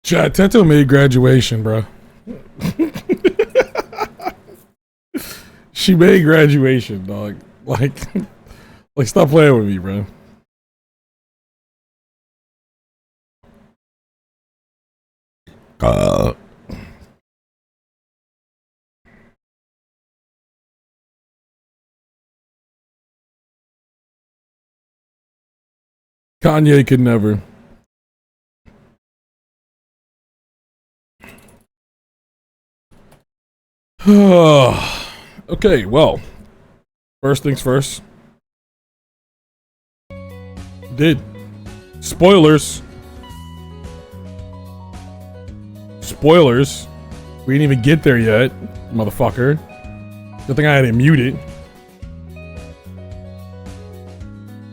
Chat, Teto made graduation, bro. She made graduation, dog. Like stop playing with me, bro. Kanye could never. Okay, well, first things first. Did spoilers? Spoilers. We didn't even get there yet, motherfucker. Good thing I had it muted.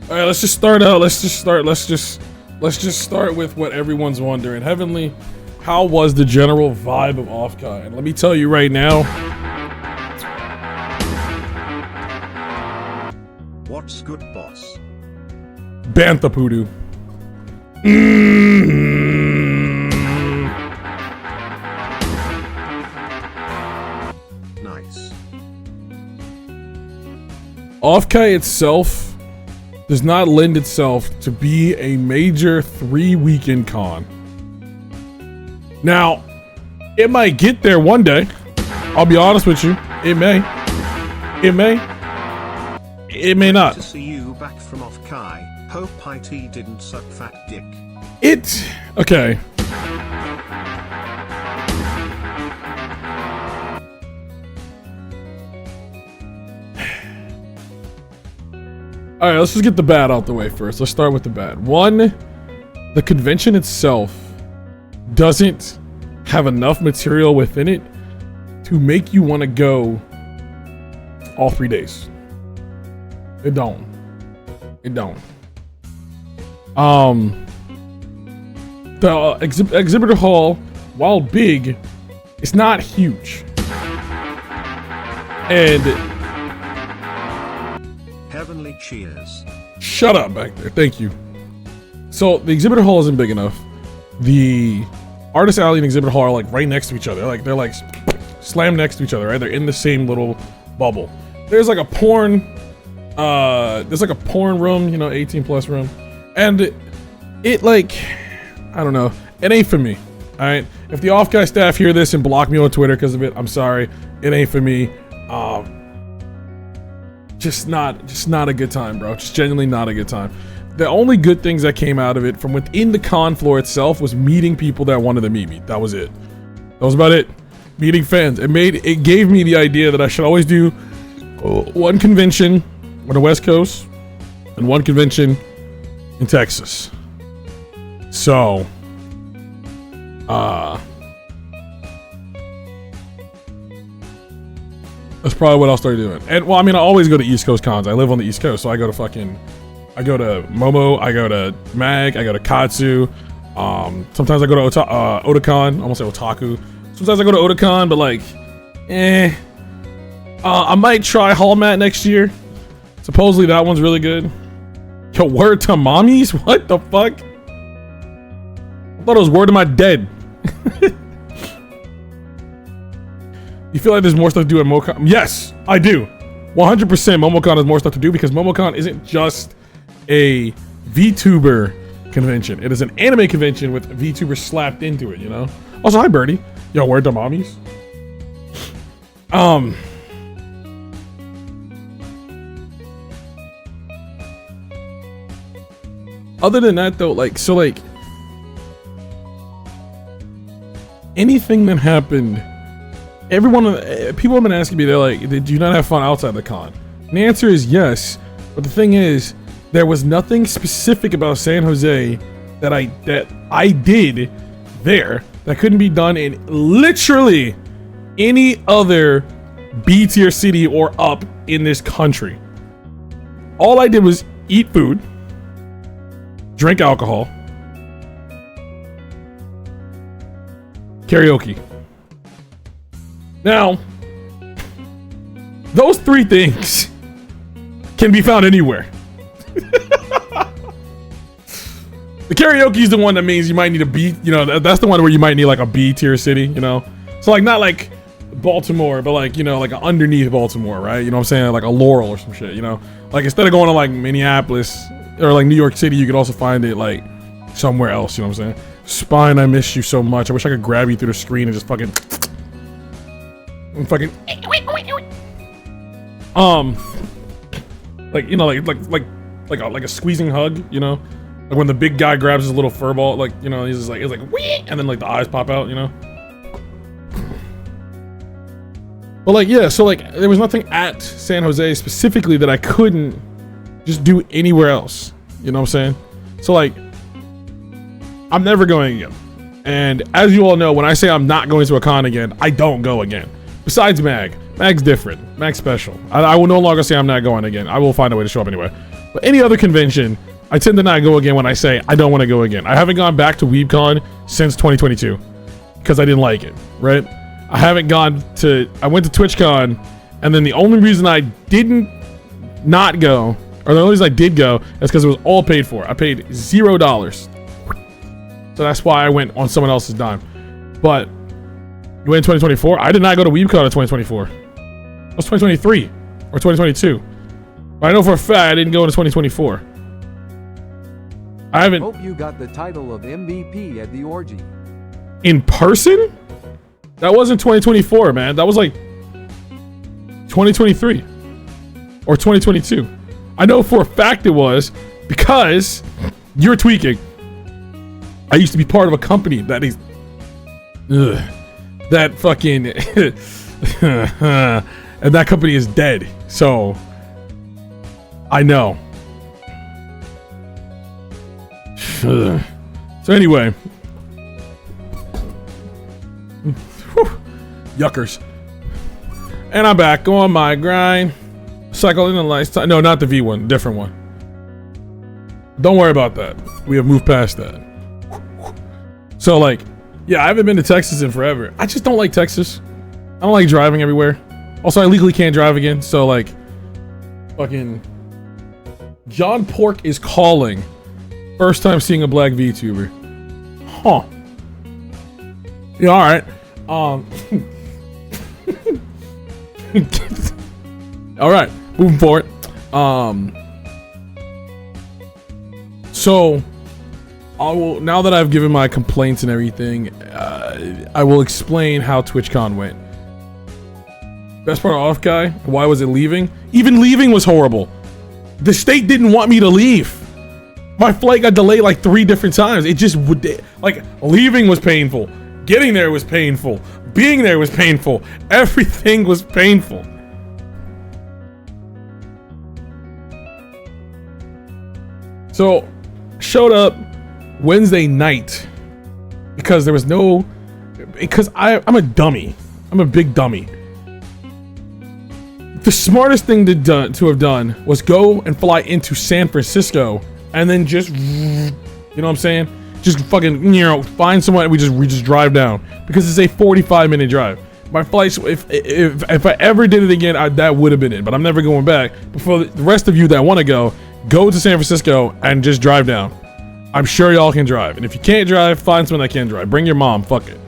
All right, let's just start out. Let's just start with what everyone's wondering. Heavenly, how was the general vibe of Offkai? And let me tell you right now. What's good, boss? Bantha Poodoo. Nice. Offkai itself does not lend itself to be a major 3-weekend con. Now, it might get there one day. I'll be honest with you. It may. It may. It may not. To see you back from Offkai. Hope IT didn't suck fat dick. Okay. Alright, let's just get the bad out the way first. Let's start with the bad. One, the convention itself doesn't have enough material within it to make you want to go all 3 days. It don't. It don't. The exhibitor hall, while big, it's not huge. And Heavenly cheers. Shut up back there. Thank you. So the exhibitor hall isn't big enough. The artist alley and exhibitor hall are like right next to each other. They're like slammed next to each other, right? They're in the same little bubble. There's like a porn room, you know, 18+ room. And it like, I don't know. It ain't for me. All right. If the Offkai staff hear this and block me on Twitter because of it, I'm sorry. It ain't for me. Just not a good time, bro. Just genuinely not a good time. The only good things that came out of it from within the con floor itself was meeting people that wanted to meet me. That was it. That was about it. Meeting fans. It gave me the idea that I should always do one convention on the West Coast and one convention in Texas. So, that's probably what I'll start doing. And well, I mean, I always go to East Coast cons. I live on the East Coast, so I go to Momo, I go to Mag, I go to Katsu. Sometimes I go to Otakon. I almost say Otaku. Sometimes I go to Otakon, but like, I might try Hallmat next year. Supposedly that one's really good. Yo, word to mommies? What the fuck? I thought it was word to my dead. You feel like there's more stuff to do at MomoCon? Yes, I do. 100% MomoCon has more stuff to do because MomoCon isn't just a VTuber convention. It is an anime convention with VTubers slapped into it, you know? Also, hi, Birdie. Yo, where the mommies? Other than that, though, anything that happened, people have been asking me, they're like, did you not have fun outside the con? And the answer is yes, but the thing is, there was nothing specific about San Jose that I did there that couldn't be done in literally any other B tier city or up in this country. All I did was eat food, drink alcohol, karaoke. Now, those 3 things can be found anywhere. The karaoke is the one that means you might need a B. You know, that's the one where you might need like a B tier city. You know, so like not like Baltimore, but like, you know, like underneath Baltimore, right? You know what I'm saying? Like a Laurel or some shit. You know, like instead of going to like Minneapolis or like New York City, you could also find it like somewhere else. You know what I'm saying? Spine, I miss you so much. I wish I could grab you through the screen and just fucking like, you know, like a squeezing hug, you know, like when the big guy grabs his little fur ball, like, you know, he's just like, it's like wee, and then like the eyes pop out, you know. But like, yeah, so like there was nothing at San Jose specifically that I couldn't just do anywhere else. You know what I'm saying? So like, I'm never going again. And as you all know, when I say I'm not going to a con again, I don't go again. Besides Mag. Mag's different. Mag's special. I will no longer say I'm not going again. I will find a way to show up anyway. But any other convention, I tend to not go again when I say I don't want to go again. I haven't gone back to WeebCon since 2022 because I didn't like it, right? I haven't gone to, I went to TwitchCon, and then the only reason I didn't not go, or the only reason I did go, is because it was all paid for. I paid $0. So that's why I went on someone else's dime. But you went in 2024? I did not go to WeebCon in 2024. It was 2023 or 2022. But I know for a fact I didn't go into 2024. I haven't. Hope you got the title of MVP at the orgy. In person? That wasn't 2024, man. That was like 2023 or 2022. I know for a fact it was because you're tweaking. I used to be part of a company that is that fucking and that company is dead. So I know. So anyway, yuckers. And I'm back on my grind. Cycle in the lifetime. No, not the V one, different one. Don't worry about that. We have moved past that. So like, yeah, I haven't been to Texas in forever. I just don't like Texas. I don't like driving everywhere. Also, I legally can't drive again. So like, fucking John Pork is calling. First time seeing a black VTuber. Huh. Yeah, all right. All right, moving forward. So I will, now that I've given my complaints and everything, I will explain how TwitchCon went. Best part of Offkai, why was it leaving? Even leaving was horrible. The state didn't want me to leave. My flight got delayed like 3 different times. It just would, like, leaving was painful. Getting there was painful. Being there was painful. Everything was painful. So, showed up Wednesday night because there was no, because I'm a dummy. I'm a big dummy. The smartest thing to have done was go and fly into San Francisco and then just, you know what I'm saying? Just fucking, you know, find someone and we just drive down because it's a 45-minute drive. My flights, if I ever did it again, that would have been it. But I'm never going back. But for the rest of you that want to go to San Francisco and just drive down. I'm sure y'all can drive. And if you can't drive, find someone that can drive. Bring your mom. Fuck it.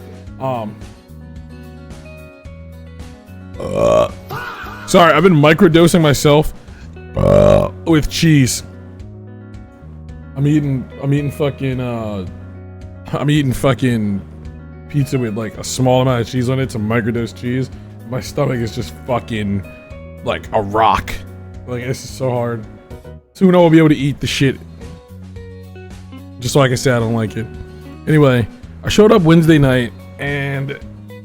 Sorry, I've been microdosing myself with cheese. I'm eating fucking pizza with like a small amount of cheese on it, some microdose cheese. My stomach is just fucking like a rock. Like, this is so hard. Soon I will be able to eat the shit. Just so I can say I don't like it. Anyway, I showed up Wednesday night, and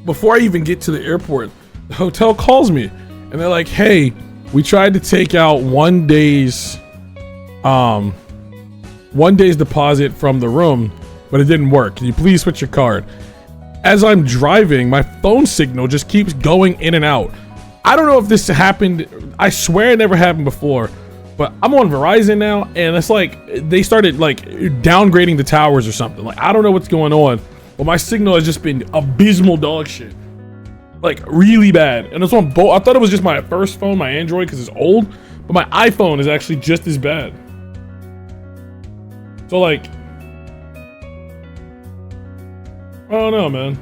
before I even get to the airport, the hotel calls me, and they're like, "Hey, we tried to take out one day's deposit from the room, but it didn't work. Can you please switch your card?" As I'm driving, my phone signal just keeps going in and out. I don't know if this happened. I swear it never happened before. But I'm on Verizon now, and it's like they started like downgrading the towers or something. Like, I don't know what's going on, but my signal has just been abysmal dog shit. Like, really bad. And it's on both. I thought it was just my first phone, my Android, because it's old, but my iPhone is actually just as bad. So like, I don't know, man.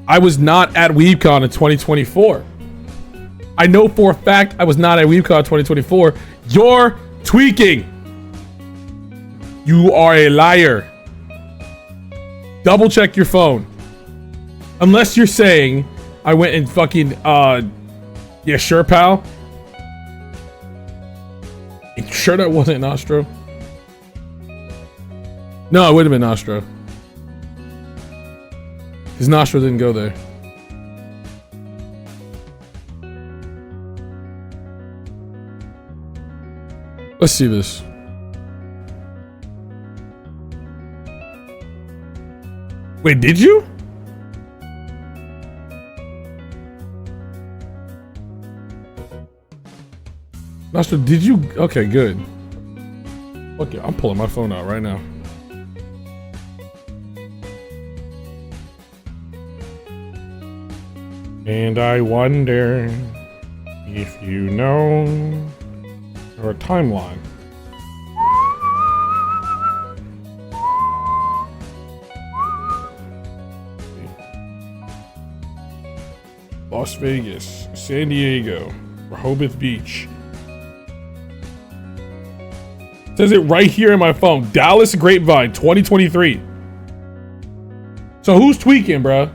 I was not at WeebCon in 2024. I know for a fact I was not at WeebCon 2024. You're tweaking. You are a liar. Double check your phone. Unless you're saying I went and fucking, yeah, sure, pal. You sure that wasn't Nostro? No, it would have been Nostro. Because Nostro didn't go there. Let's see this. Wait, did you? Nostro, did you? Okay, good. Okay, I'm pulling my phone out right now. And I wonder if you know your timeline. Las Vegas, San Diego, Rehoboth Beach. Says it right here in my phone. Dallas Grapevine 2023. So who's tweaking, bruh?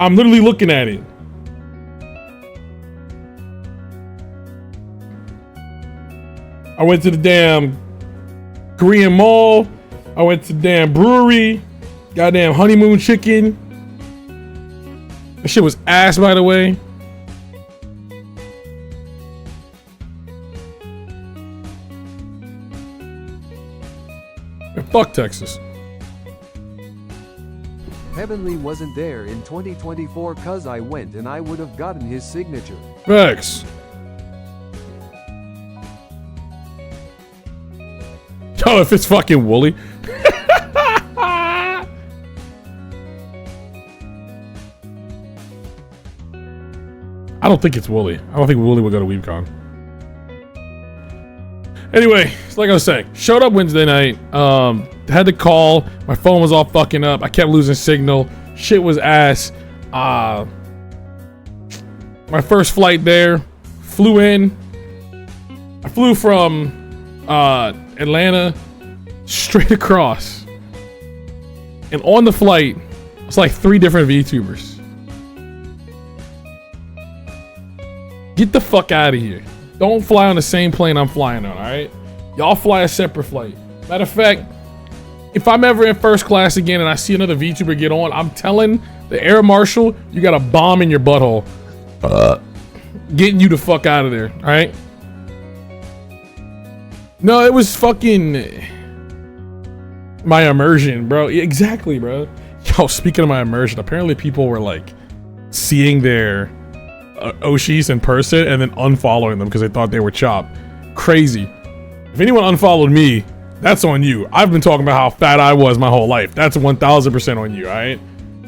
I'm literally looking at it. I went to the damn Korean Mall. I went to the damn brewery. Goddamn honeymoon chicken. That shit was ass, by the way. And fuck Texas. Heavenly wasn't there in 2024 cause I went and I would have gotten his signature. Facts. Oh, if it's fucking Wooly. I don't think it's Wooly. I don't think Wooly will go to WeebCon. Anyway, it's like I was saying, showed up Wednesday night. Had to call. My phone was all fucking up. I kept losing signal. Shit was ass. My first flight there. Flew in. I flew from Atlanta straight across. And on the flight, it's like 3 different VTubers. Get the fuck out of here. Don't fly on the same plane I'm flying on, alright? Y'all fly a separate flight. Matter of fact, if I'm ever in first class again and I see another VTuber get on, I'm telling the air marshal, you got a bomb in your butthole. Getting you the fuck out of there, alright? No, it was fucking my immersion, bro. Exactly, bro. Yo, speaking of my immersion, apparently people were like seeing their Oshis in person and then unfollowing them because they thought they were chopped. Crazy. If anyone unfollowed me, that's on you. I've been talking about how fat I was my whole life. That's 1000% on you, alright?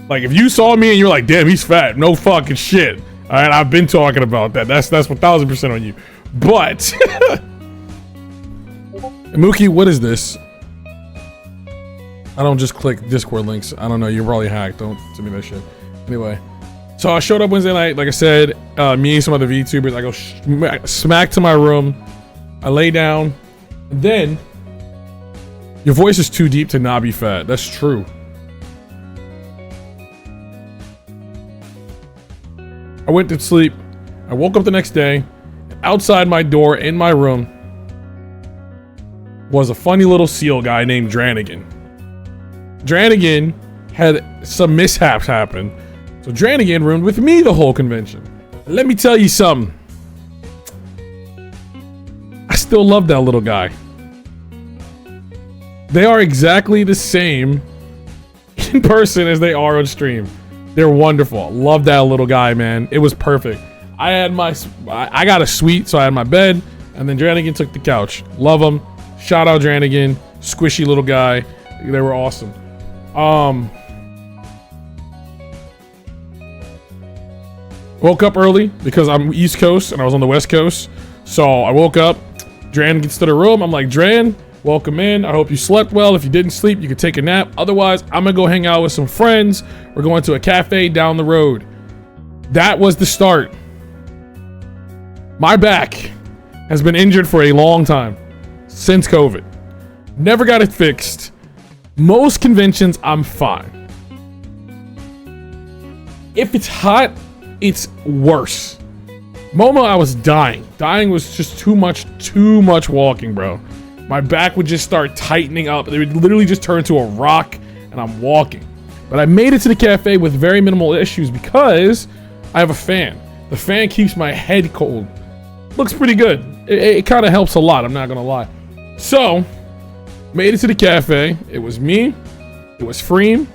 Like, if you saw me and you're like, damn, he's fat, no fucking shit. Alright, I've been talking about that. That's 1000% on you. But Mookie, what is this? I don't just click Discord links. I don't know, you're probably hacked. Don't send me that shit. Anyway. So I showed up Wednesday night, like I said, me and some other VTubers. I go smack to my room. I lay down. And then, your voice is too deep to not be fat. That's true. I went to sleep. I woke up the next day. Outside my door in my room was a funny little seal guy named Dranigan. Dranigan had some mishaps happen. So Dranigan roomed with me the whole convention. Let me tell you something. I still love that little guy. They are exactly the same in person as they are on stream. They're wonderful. Love that little guy, man. It was perfect. I got a suite, so I had my bed, and then Dranigan took the couch. Love him. Shout out Dranigan. Squishy little guy. They were awesome. Woke up early because I'm East Coast and I was on the West Coast. So I woke up, Dran gets to the room. I'm like, Dran, welcome in. I hope you slept well. If you didn't sleep, you could take a nap. Otherwise, I'm gonna go hang out with some friends. We're going to a cafe down the road. That was the start. My back has been injured for a long time, since COVID. Never got it fixed. Most conventions, I'm fine. If it's hot, it's worse. Momo, I was dying. Dying was just too much walking, bro. My back would just start tightening up. It would literally just turn to a rock, and I'm walking. But I made it to the cafe with very minimal issues because I have a fan. The fan keeps my head cold. Looks pretty good. It kind of helps a lot, I'm not gonna lie. So, made it to the cafe. It was me. It was Freem.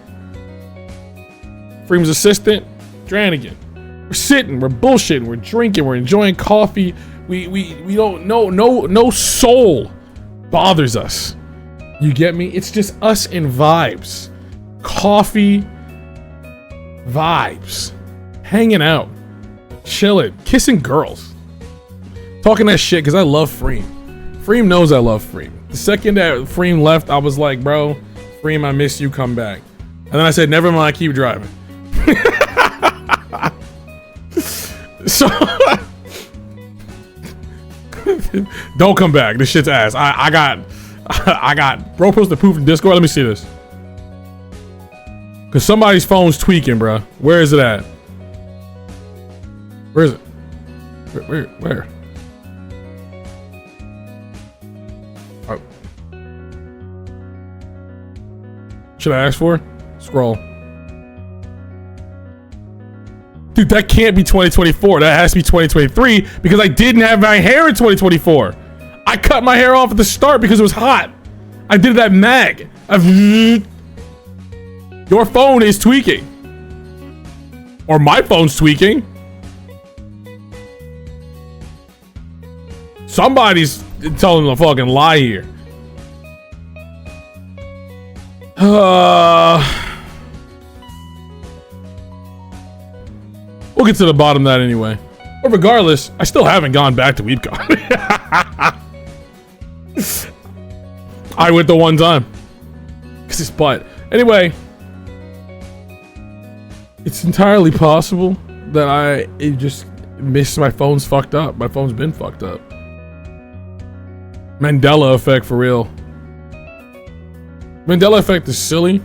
Freem's assistant, Dranigan. We're sitting, we're bullshitting, we're drinking, we're enjoying coffee. We don't know, no soul bothers us. You get me? It's just us and vibes. Coffee, vibes. Hanging out, chilling, kissing girls. Talking that shit because I love Freem. Freem knows I love Freem. The second that Freem left, I was like, bro, Freem, I miss you, come back. And then I said, never mind, keep driving. So don't come back. This shit's ass. I got bro posted proof in Discord. Let me see this. Cause somebody's phone's tweaking, bro. Where is it at? Where is it? Where? Oh. Should I ask for it? Scroll. Dude, that can't be 2024. That has to be 2023 because I didn't have my hair in 2024. I cut my hair off at the start because it was hot. I did that mag. Your phone is tweaking. Or my phone's tweaking. Somebody's telling a fucking lie here. We'll get to the bottom of that anyway. But regardless, I still haven't gone back to WeebCon. I went the one time. Cause it's butt. Anyway, it's entirely possible that I just missed my phone's fucked up. My phone's been fucked up. Mandela effect for real. Mandela effect is silly,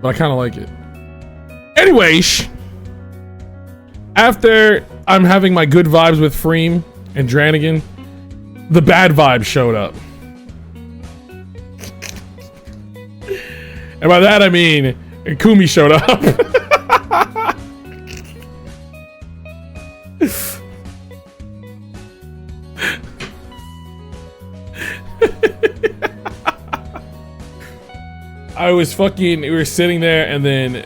but I kind of like it. Anyways, after I'm having my good vibes with Freem and Dranigan, the bad vibes showed up. And by that I mean Kumi showed up. We were sitting there and then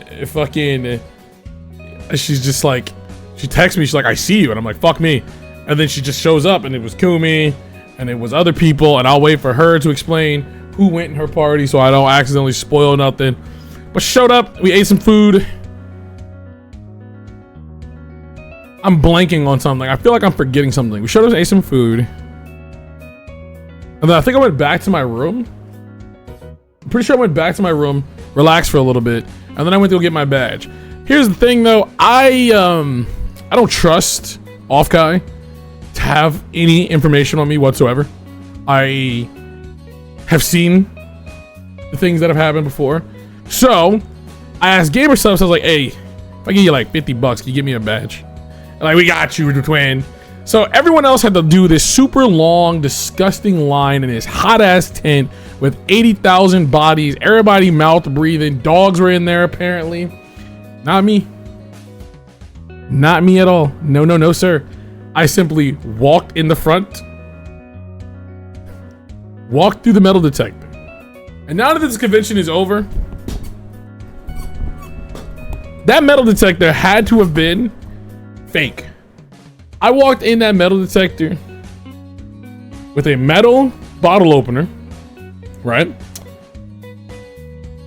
she's just like, she texts me, she's like, I see you. And I'm like, fuck me. And then she just shows up and it was Kumi and it was other people. And I'll wait for her to explain who went in her party so I don't accidentally spoil nothing. But she showed up, we ate some food. I'm blanking on something. I feel like I'm forgetting something. We showed up and ate some food. And then I think I went back to my room. I'm pretty sure I went back to my room, relaxed for a little bit, and then I went to go get my badge. Here's the thing though, I don't trust Offkai to have any information on me whatsoever. I have seen the things that have happened before. So I asked Gamer Subs, I was like, hey, if I give you like $50, can you give me a badge? And like, we got you, twin. So everyone else had to do this super long, disgusting line in this hot ass tent with 80,000 bodies, everybody mouth breathing, dogs were in there apparently. Not me. Not me at all. No, sir. I simply walked in the front, walked through the metal detector. And now that this convention is over, that metal detector had to have been fake. I walked in that metal detector with a metal bottle opener, right?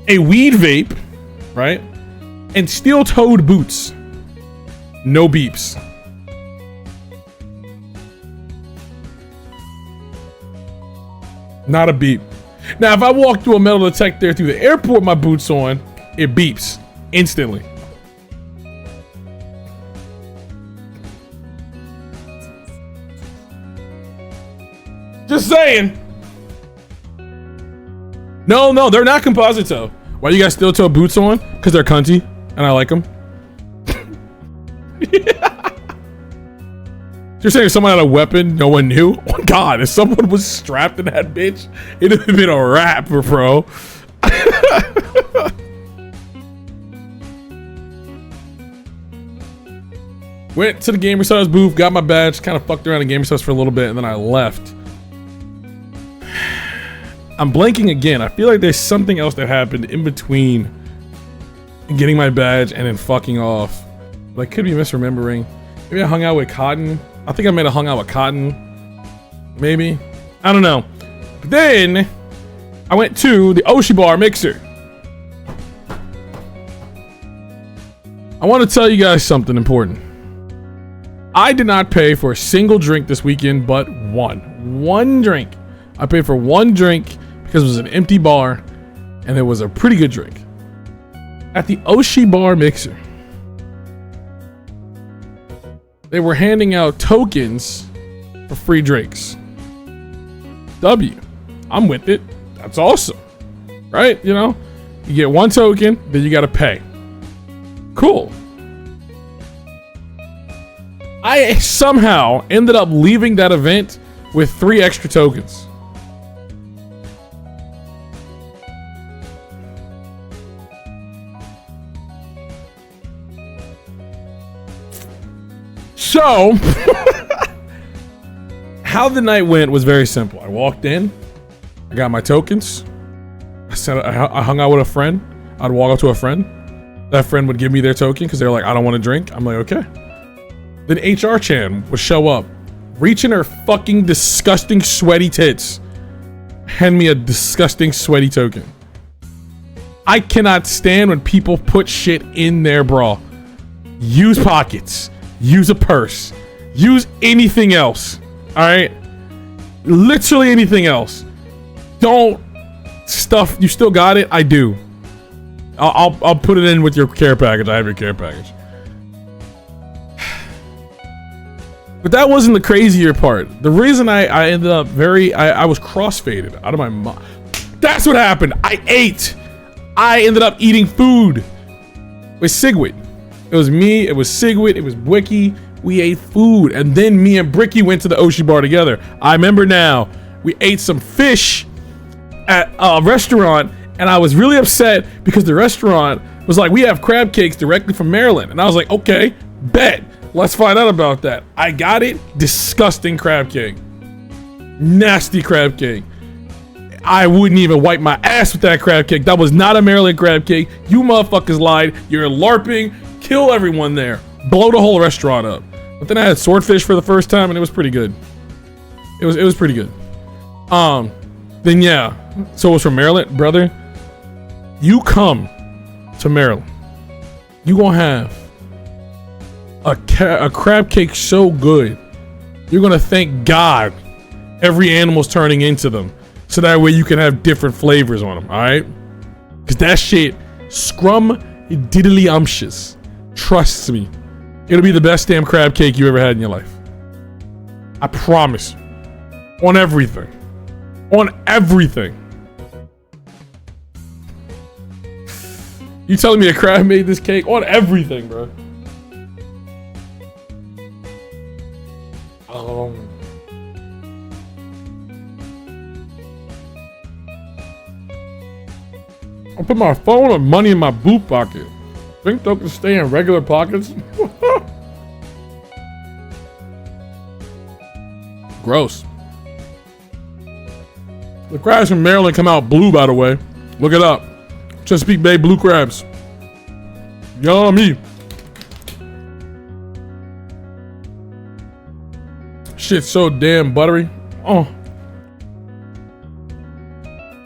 A weed vape, right? And steel-toed boots. No beeps. Not a beep. Now, if I walk through a metal detector through the airport with my boots on, it beeps instantly. Just saying. No, they're not composite toe. Why you guys still toe boots on? Because they're cunty, and I like them. You're saying if someone had a weapon no one knew? Oh God, if someone was strapped in that bitch, it'd have been a wrap, bro. Went to the Gamer Stars booth, got my badge, kind of fucked around in Gamer Stars for a little bit, and then I left. I'm blanking again. I feel like there's something else that happened in between getting my badge and then fucking off. But I could be misremembering. Maybe I hung out with Cotton. I think I might have hung out with Cotton. Maybe. I don't know. But then I went to the Oshibar mixer. I want to tell you guys something important. I did not pay for a single drink this weekend, but one drink. I paid for one drink because it was an empty bar and it was a pretty good drink. At the Oshibar mixer, they were handing out tokens for free drinks. I'm with it. That's awesome. Right? You know, you get one token, then you got to pay. Cool. I somehow ended up leaving that event with 3 extra tokens. So, how the night went was very simple. I walked in, I got my tokens. I hung out with a friend. I'd walk up to a friend. That friend would give me their token because they're like, I don't want to drink. I'm like, okay. Then HR Chan would show up, reaching her fucking disgusting sweaty tits, hand me a disgusting sweaty token. I cannot stand when people put shit in their bra. Use pockets. Use a purse. Use anything else. Alright? Literally anything else. Don't stuff. You still got it? I do. I'll put it in with your care package. I have your care package. But that wasn't the crazier part. The reason I ended up I was crossfaded out of my mind. That's what happened. I ate. I ended up eating food with Sigwit. It was me, it was Sigwit, it was Wiki. We ate food. And then me and Bricky went to the Oshibar together. I remember now. We ate some fish at a restaurant, and I was really upset because the restaurant was like, we have crab cakes directly from Maryland. And I was like, okay, bet. Let's find out about that. I got it. Disgusting crab cake. Nasty crab cake. I wouldn't even wipe my ass with that crab cake. That was not a Maryland crab cake. You motherfuckers lied. You're LARPing. Kill everyone there. Blow the whole restaurant up. But then I had swordfish for the first time, and it was pretty good. It was pretty good. Then yeah. So it was from Maryland, brother. You come to Maryland. You gonna have a crab cake so good, you're gonna thank God every animal's turning into them, so that way you can have different flavors on them. All right, because that shit scrum diddly umptious. Trust me, it'll be the best damn crab cake you ever had in your life. I promise. On everything. On everything. You telling me a crab made this cake? On everything, bro. I put my phone and money in my boot pocket. Think they can stay in regular pockets? Gross. The crabs from Maryland come out blue, by the way. Look it up. Chesapeake Bay blue crabs. Yummy. Shit's so damn buttery. Oh.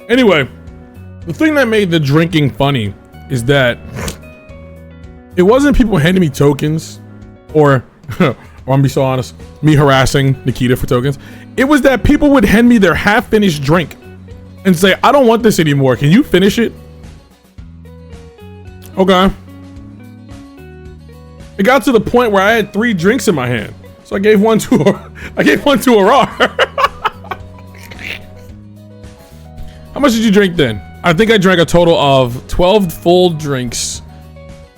Anyway, the thing that made the drinking funny is that it wasn't people handing me tokens or I'm gonna be so honest, me harassing Nikita for tokens. It was that people would hand me their half-finished drink. and say, I don't want this anymore. Can you finish it? Okay. It got to the point where I had 3 drinks in my hand. So I gave one to Arar. How much did you drink then? I think I drank a total of 12 full drinks,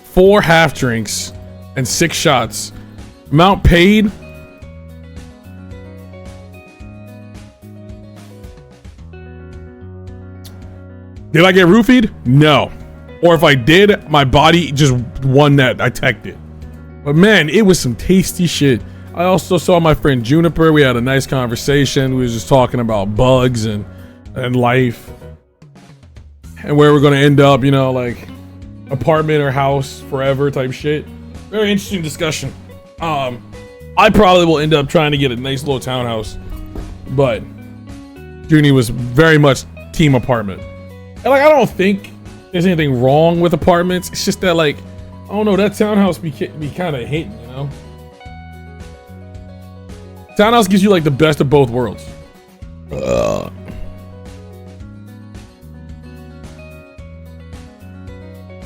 4 half drinks, and 6 shots. Amount paid. Did I get roofied? No. Or if I did, my body just won that. I teched it. But man, it was some tasty shit. I also saw my friend Juniper. We had a nice conversation. We was just talking about bugs and life. And where we're gonna end up, you know, like apartment or house forever type shit. Very interesting discussion. I probably will end up trying to get a nice little townhouse. But Junie was very much team apartment. And like, I don't think there's anything wrong with apartments. It's just that, like, I don't know, that townhouse be kind of hating, you know? Townhouse gives you like the best of both worlds.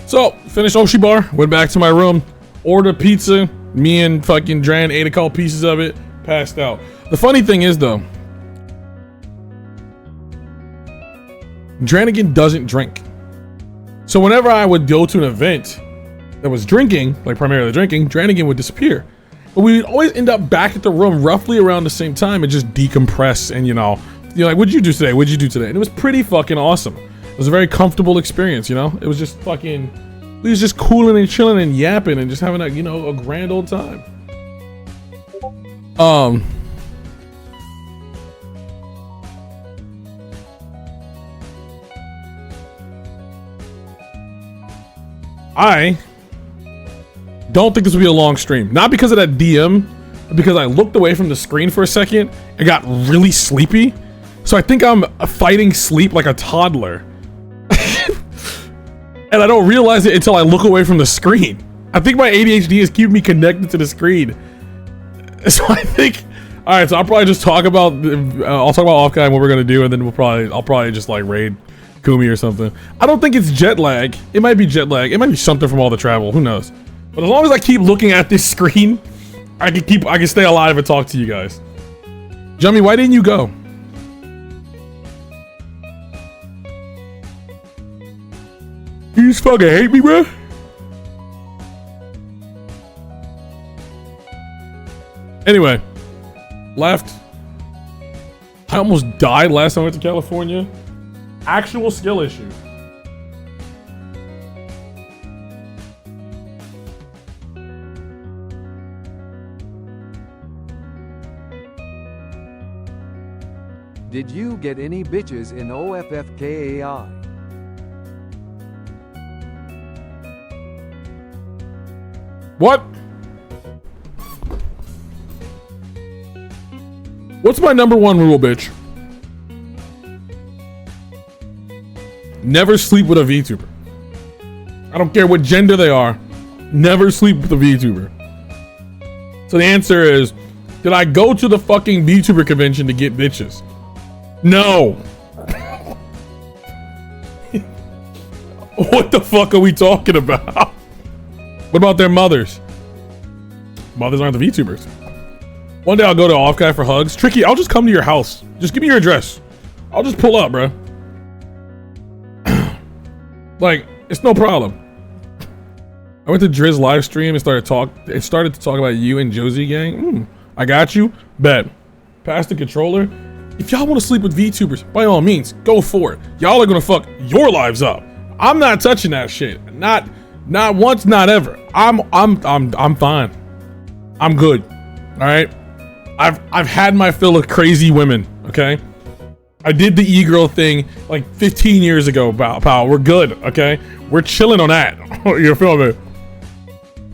So, finished Oshi Bar, went back to my room, ordered pizza. Me and fucking Dran ate a couple pieces of it, passed out. The funny thing is though, Dranigan doesn't drink. So whenever I would go to an event that was drinking, like primarily drinking, Dranigan would disappear. But we would always end up back at the room roughly around the same time and just decompress and, you're like, what'd you do today? What'd you do today? And it was pretty fucking awesome. It was a very comfortable experience, you know? It was just fucking, we was just cooling and chilling and yapping and just having a, a grand old time. I don't think this will be a long stream. Not because of that DM, but because I looked away from the screen for a second and got really sleepy. So I think I'm fighting sleep like a toddler. And I don't realize it until I look away from the screen. I think my ADHD is keeping me connected to the screen. So I think, all right, so I'll probably just talk about, I'll talk about Offkai and what we're gonna do, and then I'll probably just like raid Kumi or something. I don't think it's jet lag. It might be jet lag. It might be something from all the travel. Who knows? But as long as I keep looking at this screen, I can stay alive and talk to you guys. Jummy, why didn't you go? You just fucking hate me, bro? Anyway, left. I almost died last time I went to California. Actual skill issue. Did you get any bitches in OFFKAI? What? What's my #1 rule, bitch? Never sleep with a VTuber. I don't care what gender they are. Never sleep with a VTuber. So the answer is, did I go to the fucking VTuber convention to get bitches? No. What the fuck are we talking about? What about their mothers? Mothers aren't the VTubers. One day I'll go to Offkai for hugs. Tricky, I'll just come to your house. Just give me your address. I'll just pull up, bro. Like, it's no problem. I went to Driz live stream and started to talk about you and Josie gang. I got you. Bet. Pass the controller. If y'all want to sleep with VTubers, by all means, go for it. Y'all are gonna fuck your lives up. I'm not touching that shit. Not once, not ever. I'm fine. I'm good. All right. I've had my fill of crazy women. Okay. I did the e-girl thing like 15 years ago, pal. We're good. Okay. We're chilling on that. You feel me?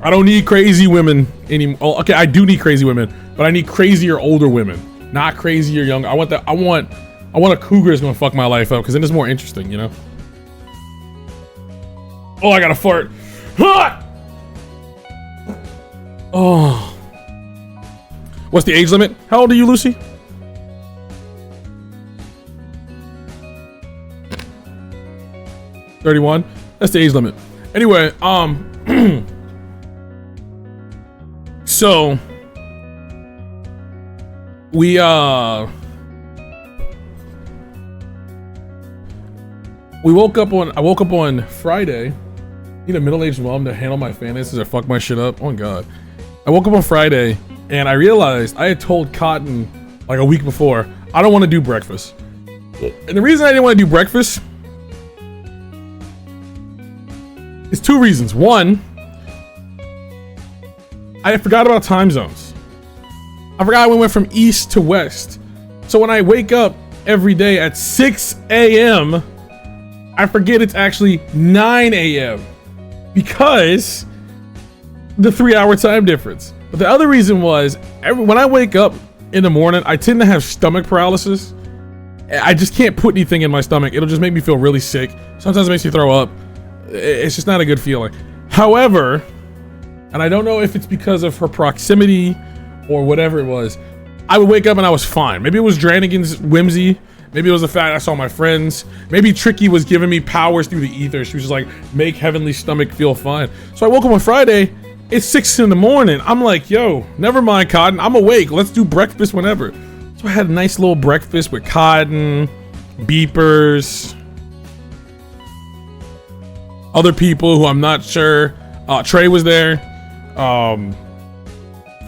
I don't need crazy women anymore. Okay, I do need crazy women, but I need crazier older women, not crazier young. I want a cougar that's gonna fuck my life up, because then it's more interesting, you know. Oh, I gotta fart. Oh. What's the age limit? How old are you, Lucy? 31. That's the age limit. Anyway, so we I woke up on Friday. Need a middle-aged mom to handle my finances or fuck my shit up. Oh my god. I woke up on Friday and I realized I had told Cotton like a week before, I don't want to do breakfast. And the reason I didn't want to do breakfast is two reasons. One, I forgot about time zones. I forgot we went from east to west. So when I wake up every day at 6 a.m., I forget it's actually 9 a.m. because the 3-hour time difference. But the other reason was when I wake up in the morning, I tend to have stomach paralysis. I just can't put anything in my stomach. It'll just make me feel really sick. Sometimes it makes me throw up. It's just not a good feeling. However, and I don't know if it's because of her proximity or whatever it was, I would wake up and I was fine. Maybe it was Dranigan's whimsy. Maybe it was the fact I saw my friends. Maybe Tricky was giving me powers through the ether. She was just like, make Heavenly's stomach feel fine. So I woke up on Friday. It's 6 in the morning. I'm like, yo, never mind, Cotton. I'm awake. Let's do breakfast whenever. So I had a nice little breakfast with Cotton, Beepers, other people who I'm not sure. Trey was there. I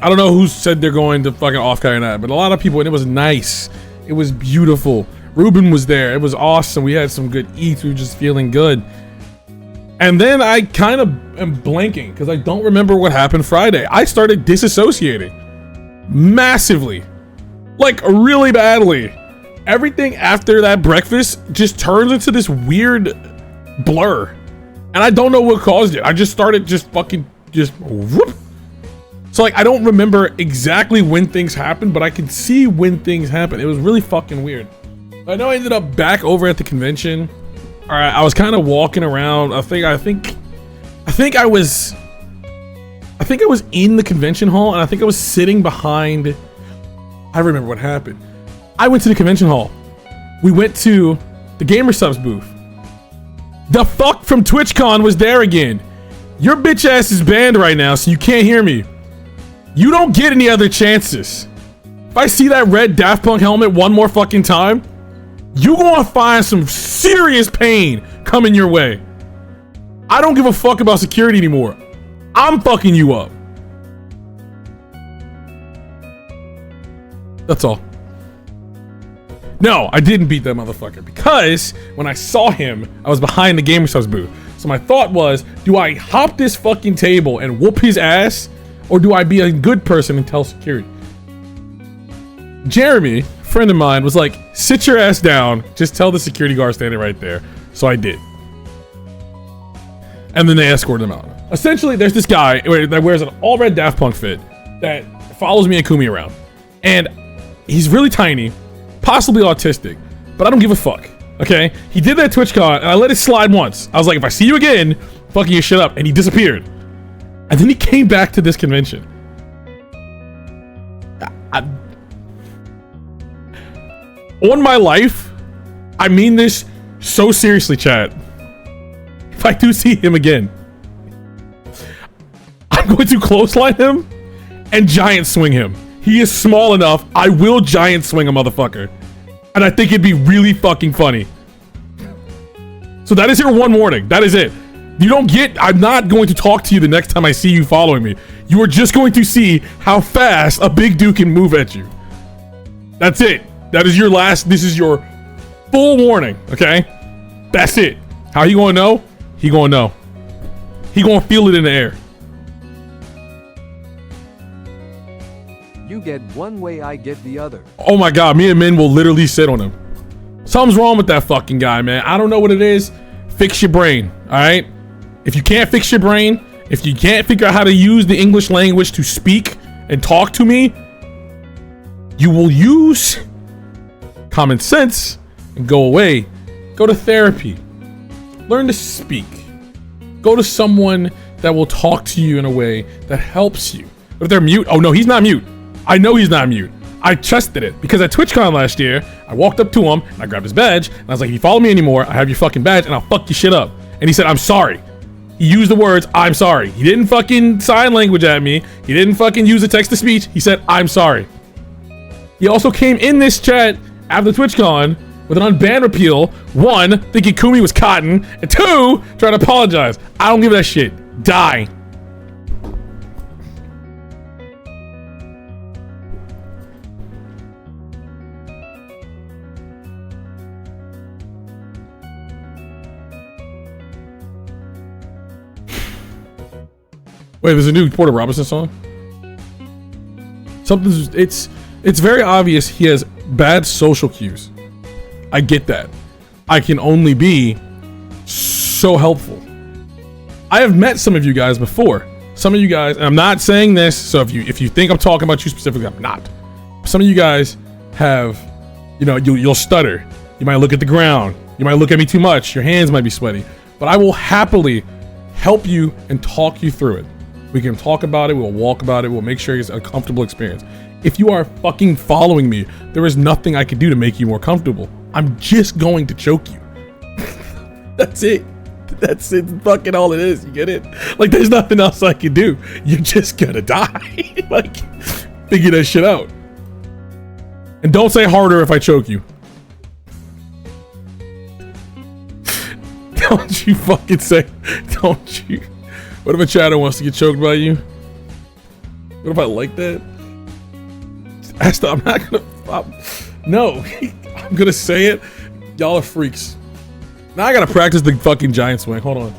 don't know who said they're going to fucking Offkai or not, but a lot of people, and it was nice. It was beautiful. Ruben was there. It was awesome. We had some good eats. We were just feeling good. And then I kind of am blanking because I don't remember what happened Friday. I started disassociating massively, like really badly. Everything after that breakfast just turns into this weird blur. And I don't know what caused it. I just started just whoop. So like, I don't remember exactly when things happened, but I can see when things happen. It was really fucking weird. I know I ended up back over at the convention. All right, I was kind of walking around. I think I was in the convention hall, and I think I was sitting behind. I remember what happened. I went to the convention hall. We went to the Gamer Subs booth. The fuck from TwitchCon was there again. Your bitch ass is banned right now, so you can't hear me. You don't get any other chances. If I see that red Daft Punk helmet one more fucking time, you gonna find some serious pain coming your way. I don't give a fuck about security anymore. I'm fucking you up. That's all. No, I didn't beat that motherfucker because when I saw him, I was behind the Gamer Subs booth. So my thought was, do I hop this fucking table and whoop his ass? Or do I be a good person and tell security? Jeremy, a friend of mine, was like, sit your ass down. Just tell the security guard standing right there. So I did. And then they escorted him out. Essentially, there's this guy that wears an all red Daft Punk fit that follows me and Kumi around. And he's really tiny, possibly autistic, but I don't give a fuck. Okay? He did that TwitchCon and I let it slide once. I was like, if I see you again, fucking your shit up. And he disappeared. And then he came back to this convention. On my life, I mean this so seriously, chat. If I do see him again, I'm going to clothesline him and giant swing him. He is small enough, I will giant swing a motherfucker. And I think it'd be really fucking funny. So that is your one warning. That is it. You don't get, I'm not going to talk to you the next time I see you following me. You are just going to see how fast a big dude can move at you. That's it. That is your last, this is your full warning, okay? That's it. How you gonna know? He gonna know. He gonna feel it in the air. You get one way, I get the other. Oh my god, me and Min will literally sit on him. Something's wrong with that fucking guy, man. I don't know what it is. Fix your brain, alright? If you can't fix your brain, if you can't figure out how to use the English language to speak and talk to me, you will use common sense and go away. Go to therapy. Learn to speak. Go to someone that will talk to you in a way that helps you. But if they're mute, oh no, he's not mute. I know he's not mute. I trusted it because at TwitchCon last year, I walked up to him and I grabbed his badge and I was like, if you follow me anymore, I have your fucking badge and I'll fuck your shit up. and he said, I'm sorry. He used the words, I'm sorry. He didn't fucking sign language at me. He didn't fucking use a text to speech. He said, I'm sorry. He also came in this chat after TwitchCon with an unban repeal. 1, thinking Kumi was cotton, and 2, trying to apologize. I don't give that shit. Die. Wait, there's a new Porter Robinson song? It's very obvious he has bad social cues. I get that. I can only be so helpful. I have met some of you guys before. Some of you guys, and I'm not saying this, so if you think I'm talking about you specifically, I'm not. Some of you guys have, you'll stutter. You might look at the ground. You might look at me too much. Your hands might be sweaty. But I will happily help you and talk you through it. We can talk about it, we'll walk about it, we'll make sure it's a comfortable experience. If you are fucking following me, there is nothing I can do to make you more comfortable. I'm just going to choke you. That's it. That's it. Fucking all it is. You get it? Like, there's nothing else I can do. You're just gonna die. Like, figure that shit out. And don't say harder if I choke you. Don't you fucking say, don't you. What if a chatter wants to get choked by you? What if I like that? I'm not gonna. No, I'm gonna say it. Y'all are freaks. Now I gotta practice the fucking giant swing. Hold on.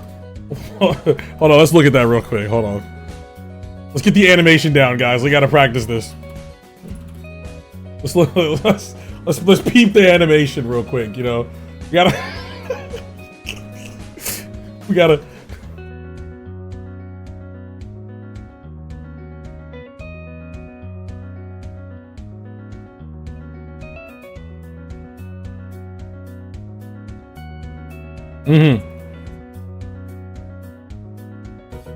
Hold on. Let's look at that real quick. Hold on. Let's get the animation down, guys. We gotta practice this. Let's look. Let's peep the animation real quick. We gotta. We gotta.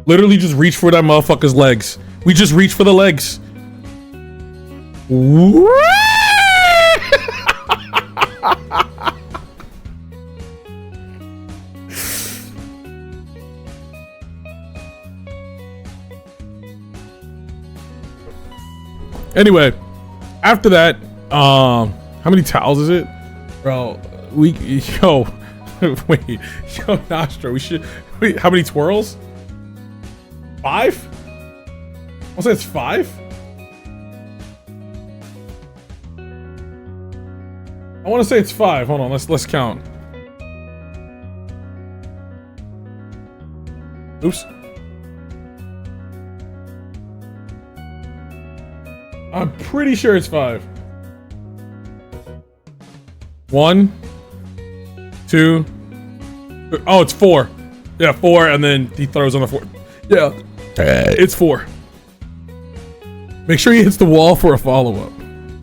Literally just reach for that motherfucker's legs. We just reach for the legs. Anyway, after that, how many towels is it? Bro, wait, Nostro, wait, how many twirls? 5? I'll say it's 5. I want to say it's 5. Hold on, let's count. Oops. I'm pretty sure it's 5. 1, 2. Oh, it's 4. Yeah, 4, and then he throws on the 4. Yeah, it's 4. Make sure he hits the wall for a follow-up.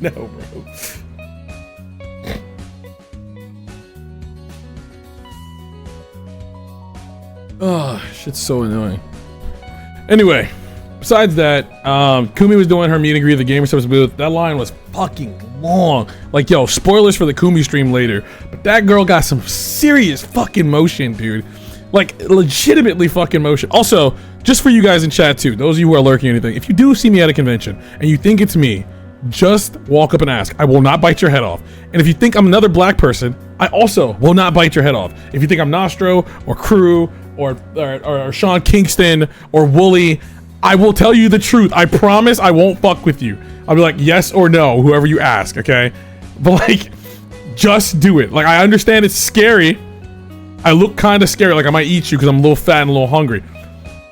No, bro. Oh, shit's so annoying. Anyway, besides that, Kumi was doing her meet and greet at the Gamer Service booth. That line was fucking long. Like, yo, spoilers for the Kumi stream later, but that girl got some serious fucking motion, dude. Like, legitimately fucking motion. Also, just for you guys in chat too, those of you who are lurking or anything, if you do see me at a convention and you think it's me, just walk up and ask. I will not bite your head off. And if you think I'm another black person, I also will not bite your head off. If you think I'm Nostro or Crew or Sean Kingston or Wooly, I will tell you the truth. I promise I won't fuck with you. I'll be like, yes or no, whoever you ask, okay? But like, just do it. Like, I understand it's scary. I look kind of scary, like I might eat you because I'm a little fat and a little hungry.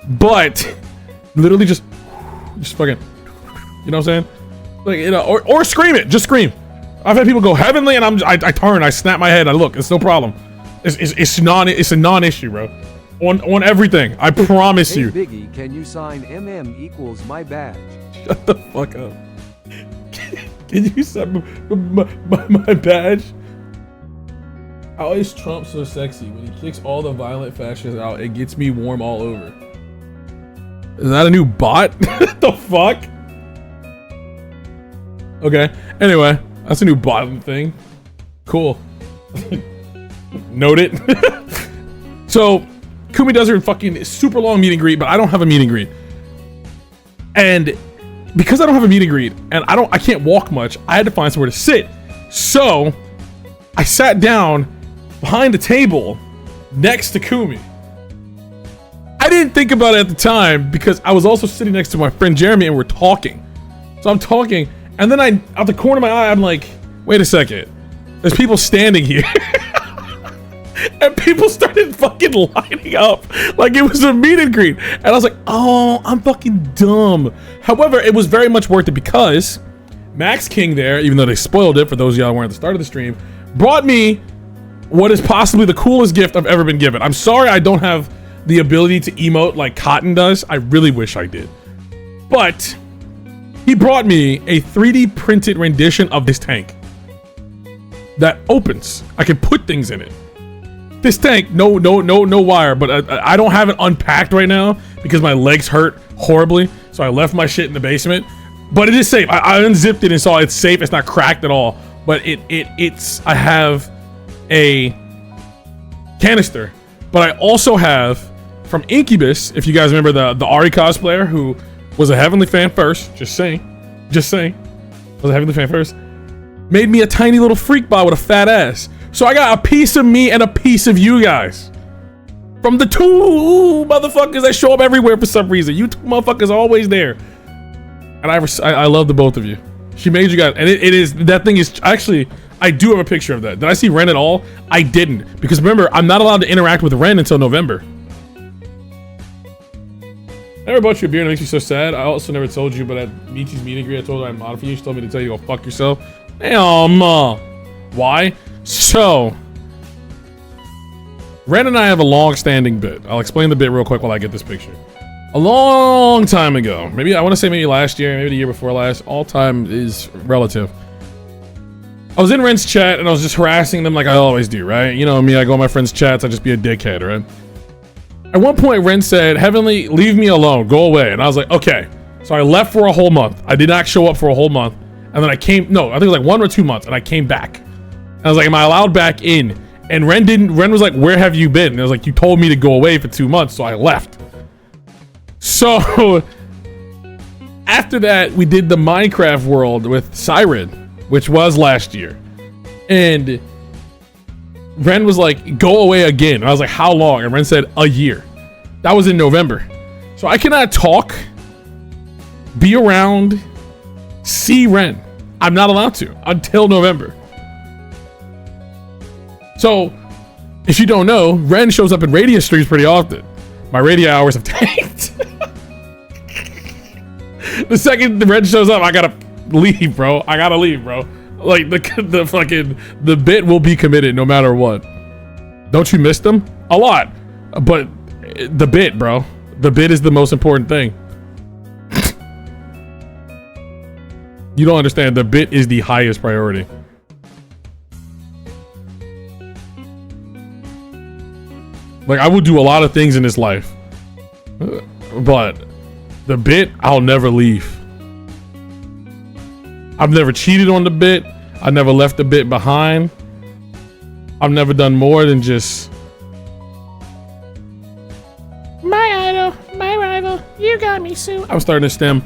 But literally just fucking, you know what I'm saying? Like, or scream it. Just scream. I've had people go heavenly, and I turn, I snap my head, I look. It's no problem. It's a non-issue, bro. On everything. I promise you. Biggie, can you sign MM equals my badge? Shut the fuck up. Can you sign my badge? How is Trump so sexy? When he kicks all the violent fascists out, it gets me warm all over. Is that a new bot? What the fuck? Okay. Anyway, that's a new bot thing. Cool. Note it. So, Kumi does her fucking super long meet and greet, but I don't have a meet and greet. And because I don't have a meet and greet, and I can't walk much, I had to find somewhere to sit. So I sat down behind the table next to Kumi. I didn't think about it at the time because I was also sitting next to my friend Jeremy and we're talking. So I'm talking, and then out the corner of my eye, I'm like, wait a second. There's people standing here. And people started fucking lining up like it was a meet and greet. And I was like, oh, I'm fucking dumb. However, it was very much worth it because Max King there, even though they spoiled it for those of y'all who weren't at the start of the stream, brought me what is possibly the coolest gift I've ever been given. I'm sorry I don't have the ability to emote like Cotton does. I really wish I did. But he brought me a 3D printed rendition of this tank that opens. I can put things in it. This tank, no wire, but I don't have it unpacked right now because my legs hurt horribly. So I left my shit in the basement, but it is safe. I unzipped it and saw it's safe. It's not cracked at all, but I have a canister, but I also have from Incubus, if you guys remember the Ari cosplayer who was a Heavenly fan first, just saying, was a Heavenly fan first, made me a tiny little freak bot with a fat ass. So I got a piece of me and a piece of you guys. From the two motherfuckers that show up everywhere for some reason. You two motherfuckers are always there. And I love the both of you. She made you guys, and it is, that thing is, actually, I do have a picture of that. Did I see Ren at all? I didn't. Because remember, I'm not allowed to interact with Ren until November. I never bought you a beer and it makes you so sad. I also never told you, but at Michi's meet and greet, I told her I'm out for you. She told me to tell you go fuck yourself. Damn. Why? So, Ren and I have a long-standing bit. I'll explain the bit real quick while I get this picture. A long time ago, maybe I want to say maybe last year, maybe the year before last. All time is relative. I was in Ren's chat and I was just harassing them like I always do, right? You know me, I go on my friends' chats, I just be a dickhead, right? At one point, Ren said, "Heavenly, leave me alone, go away." And I was like, okay. So I left for a whole month. I did not show up for a whole month. And then I think it was like 1 or 2 months, and I came back. I was like, am I allowed back in? And Ren was like, where have you been? And I was like, you told me to go away for 2 months, so I left. So after that, we did the Minecraft world with Siren, which was last year. And Ren was like, go away again. And I was like, how long? And Ren said, a year. That was in November. So I cannot talk, be around, see Ren. I'm not allowed to until November. So, if you don't know, Ren shows up in radio streams pretty often. My radio hours have tanked. The second the Ren shows up, I gotta leave, bro. Like, the bit will be committed no matter what. Don't you miss them? A lot. But the bit, bro. The bit is the most important thing. You don't understand. The bit is the highest priority. Like, I will do a lot of things in this life, but the bit, I'll never leave. I've never cheated on the bit. I never left the bit behind. I've never done more than just my idol, my rival. You got me, Sue. I'm starting to stem.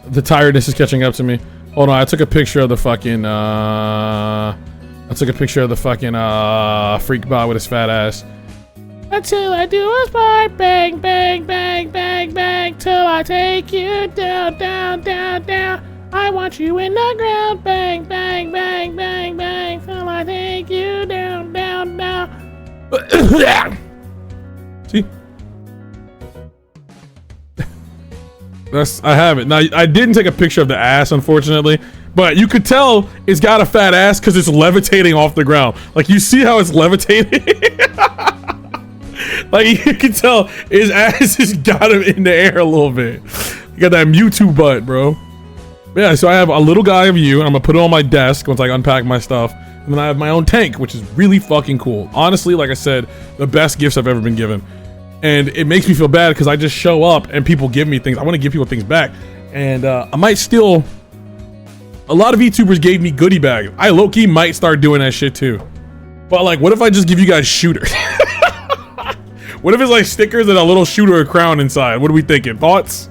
The tiredness is catching up to me. Hold on, I took a picture of the fucking freak bot with his fat ass. Until I do a spark, bang, bang, bang, bang, bang, till I take you down, down, down, down. I want you in the ground, bang, bang, bang, bang, bang, till I take you down, down, down. See? I have it. Now, I didn't take a picture of the ass, unfortunately, but you could tell it's got a fat ass because it's levitating off the ground. Like, you see how it's levitating? Like, you can tell his ass has got him in the air a little bit. You got that Mewtwo butt, bro. Yeah, so I have a little guy of you, and I'm gonna put it on my desk once I unpack my stuff. And then I have my own tank, which is really fucking cool. Honestly, like I said, the best gifts I've ever been given. And it makes me feel bad because I just show up and people give me things. I want to give people things back. And I might still... A lot of VTubers gave me goodie bags. I low-key might start doing that shit too. But like, what if I just give you guys shooters? What if it's like stickers and a little shoot or a crown inside? What are we thinking? Thoughts?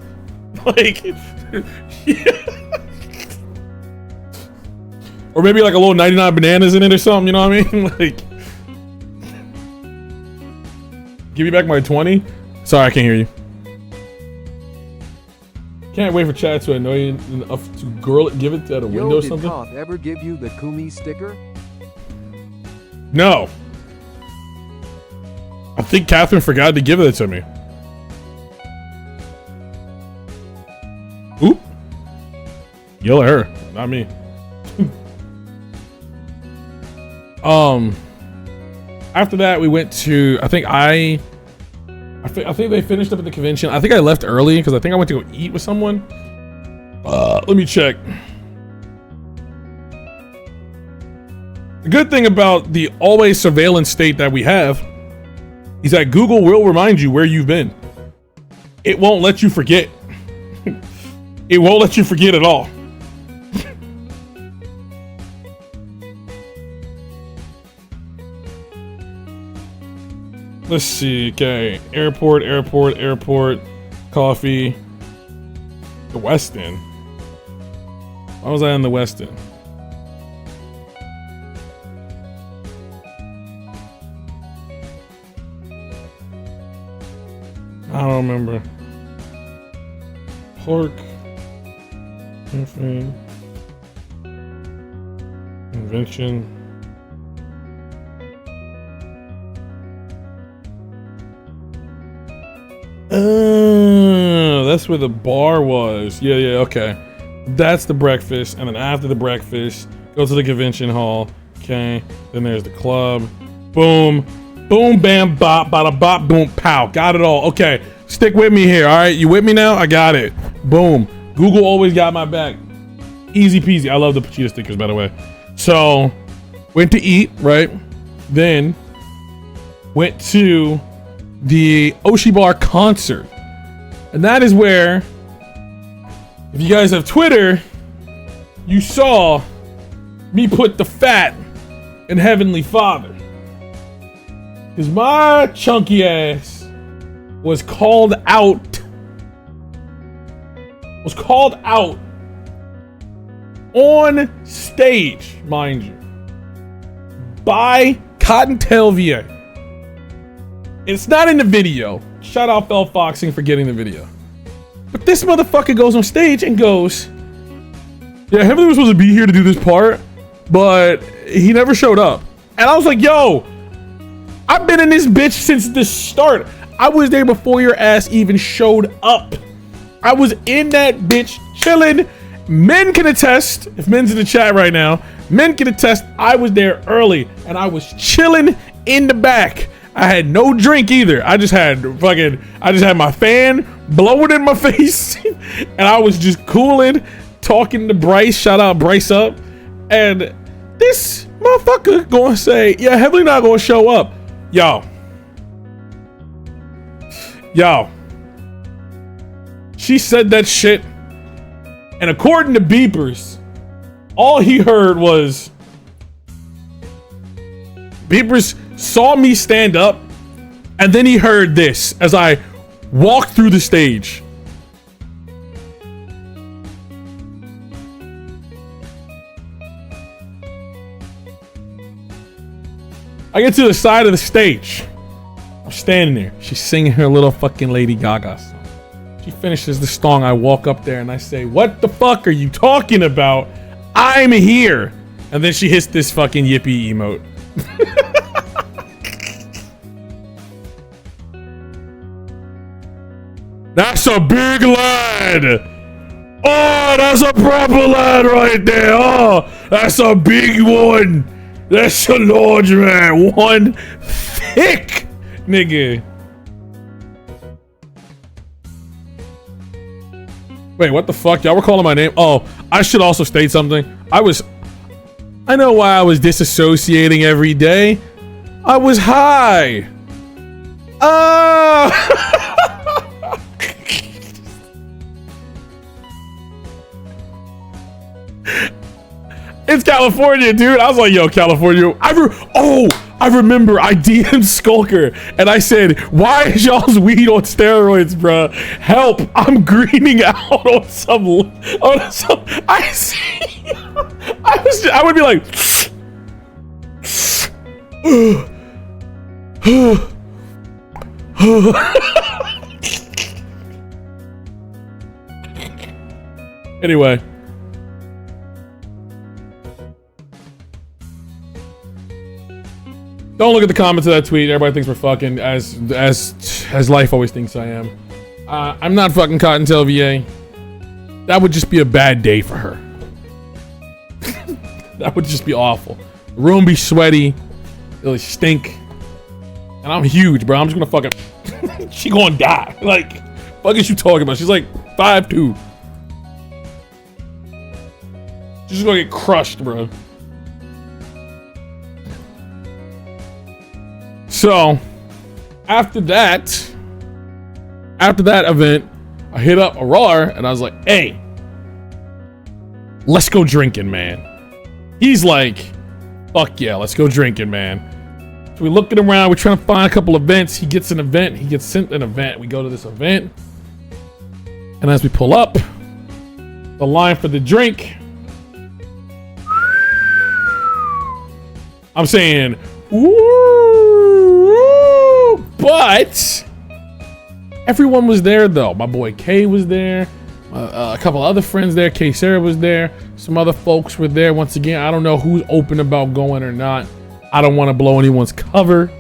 Like, yeah. Or maybe like a little 99 bananas in it or something, you know what I mean? Like, give me back my 20. Sorry, I can't hear you. Can't wait for chat to annoy you enough to give it at a window or something. Did Koth ever give you the Kumi sticker? No. I think Catherine forgot to give it to me. Oop. Yell at her, not me. After that, we went to, I think they finished up at the convention. I think I left early because I think I went to go eat with someone. Let me check. The good thing about the always surveillance state that we have is that Google will remind you where you've been. It won't let you forget. It won't let you forget at all. Let's see. Okay, airport, coffee. The West End. Why was I in the West End? I don't remember. Pork. Convention. That's where the bar was. Yeah, okay. That's the breakfast, and then after the breakfast, go to the convention hall. Okay, then there's the club. Boom, boom, bam, bop, bada, bop, boom, pow. Got it all. Okay, stick with me here. All right, you with me now? I got it. Boom. Google always got my back. Easy peasy. I love the cheetah stickers, by the way. So, went to eat, right? Then went to the Oshi Bar concert. And that is where, if you guys have Twitter, you saw me put the fat in Heavenly Father. Because my chunky ass was called out. On stage, mind you, by Cottontail VA. It's not in the video. Shout out Fell Foxing for getting the video. But this motherfucker goes on stage and goes, yeah, Heavenly was supposed to be here to do this part, but he never showed up. And I was like, yo, I've been in this bitch since the start. I was there before your ass even showed up. I was in that bitch chilling. Men can attest, if men's in the chat right now, men can attest I was there early and I was chilling in the back. I had no drink either. I just had my fan blowing in my face and I was just cooling, talking to Bryce. Shout out Bryce up. And this motherfucker gonna say, yeah, Heavenly not gonna show up. Yo. She said that shit. And according to Beepers, all he heard was Beepers saw me stand up, and then he heard this as I walked through the stage. I get to the side of the stage. I'm standing there. She's singing her little fucking Lady Gaga song. She finishes the song. I walk up there and I say, what the fuck are you talking about? I'm here. And then she hits this fucking yippee emote. That's a big lad. Oh, that's a proper lad right there. Oh, that's a big one. That's a large man. One thick nigga. Wait, what the fuck? Y'all were calling my name? Oh, I should also state something. I know why I was disassociating every day. I was high. It's California, dude. I was like, yo, California. I remember I DM'd Skulker and I said, why is y'all's weed on steroids, bruh? Help, I'm greening out on some, I see, I would be like, anyway. Don't look at the comments of that tweet. Everybody thinks we're fucking, as life always thinks I am. I'm not fucking Cottontail VA. That would just be a bad day for her. That would just be awful. The room be sweaty. It'll stink. And I'm huge, bro. I'm just gonna fucking... She gonna die. Like, fuck is you talking about? She's like 5'2". She's just gonna get crushed, bro. So, after that event, I hit up Arar and I was like, hey, let's go drinking, man. He's like, fuck yeah, let's go drinking, man. So we looking around, we're trying to find a couple events. He gets an event, he gets sent an event. We go to this event. And as we pull up, the line for the drink, I'm saying, woo, but everyone was there though. My boy Kay was there, a couple other friends there. Kay Sarah was there, some other folks were there. Once again, I don't know who's open about going or not. I don't want to blow anyone's cover,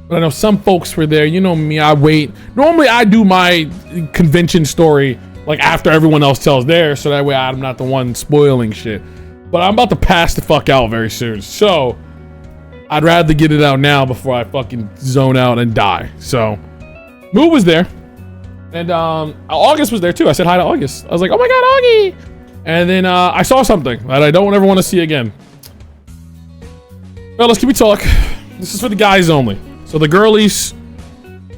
but I know some folks were there. You know me, I wait. Normally I do my convention story like after everyone else tells theirs, so that way I'm not the one spoiling shit. But I'm about to pass the fuck out very soon, so I'd rather get it out now before I fucking zone out and die. So, Moo was there. And August was there too. I said hi to August. I was like, oh my god, Augie! And then I saw something that I don't ever want to see again. Fellas, can we talk? This is for the guys only. So the girlies,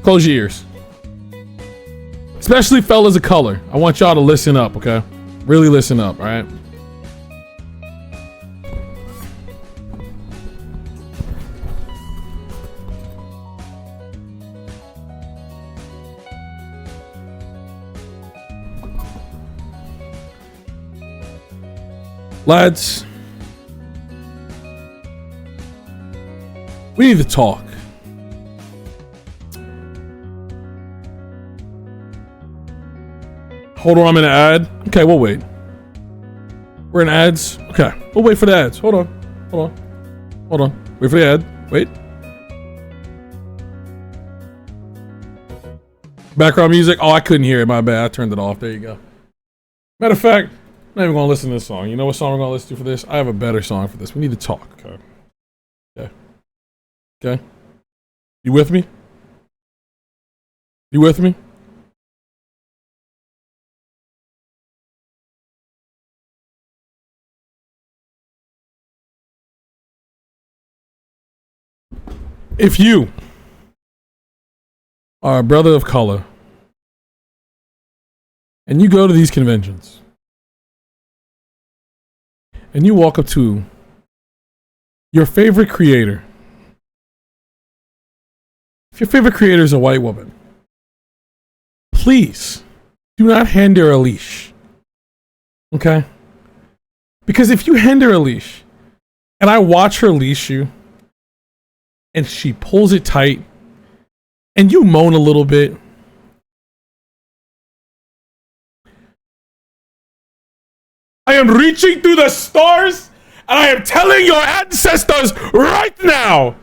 close your ears. Especially fellas of color. I want y'all to listen up, okay? Really listen up, alright? Lads, we need to talk. Hold on, I'm in an ad. Okay, we'll wait. We're in ads. Okay, we'll wait for the ads. Hold on. Wait for the ad. Wait. Background music. Oh, I couldn't hear it. My bad. I turned it off. There you go. Matter of fact, I'm not even gonna listen to this song. You know what song we're gonna listen to for this? I have a better song for this. We need to talk. Okay. Okay. You with me? You with me? If you are a brother of color and you go to these conventions and you walk up to your favorite creator, if your favorite creator is a white woman, please do not hand her a leash. Okay? Because if you hand her a leash and I watch her leash you and she pulls it tight and you moan a little bit, I am reaching through the stars and I am telling your ancestors right now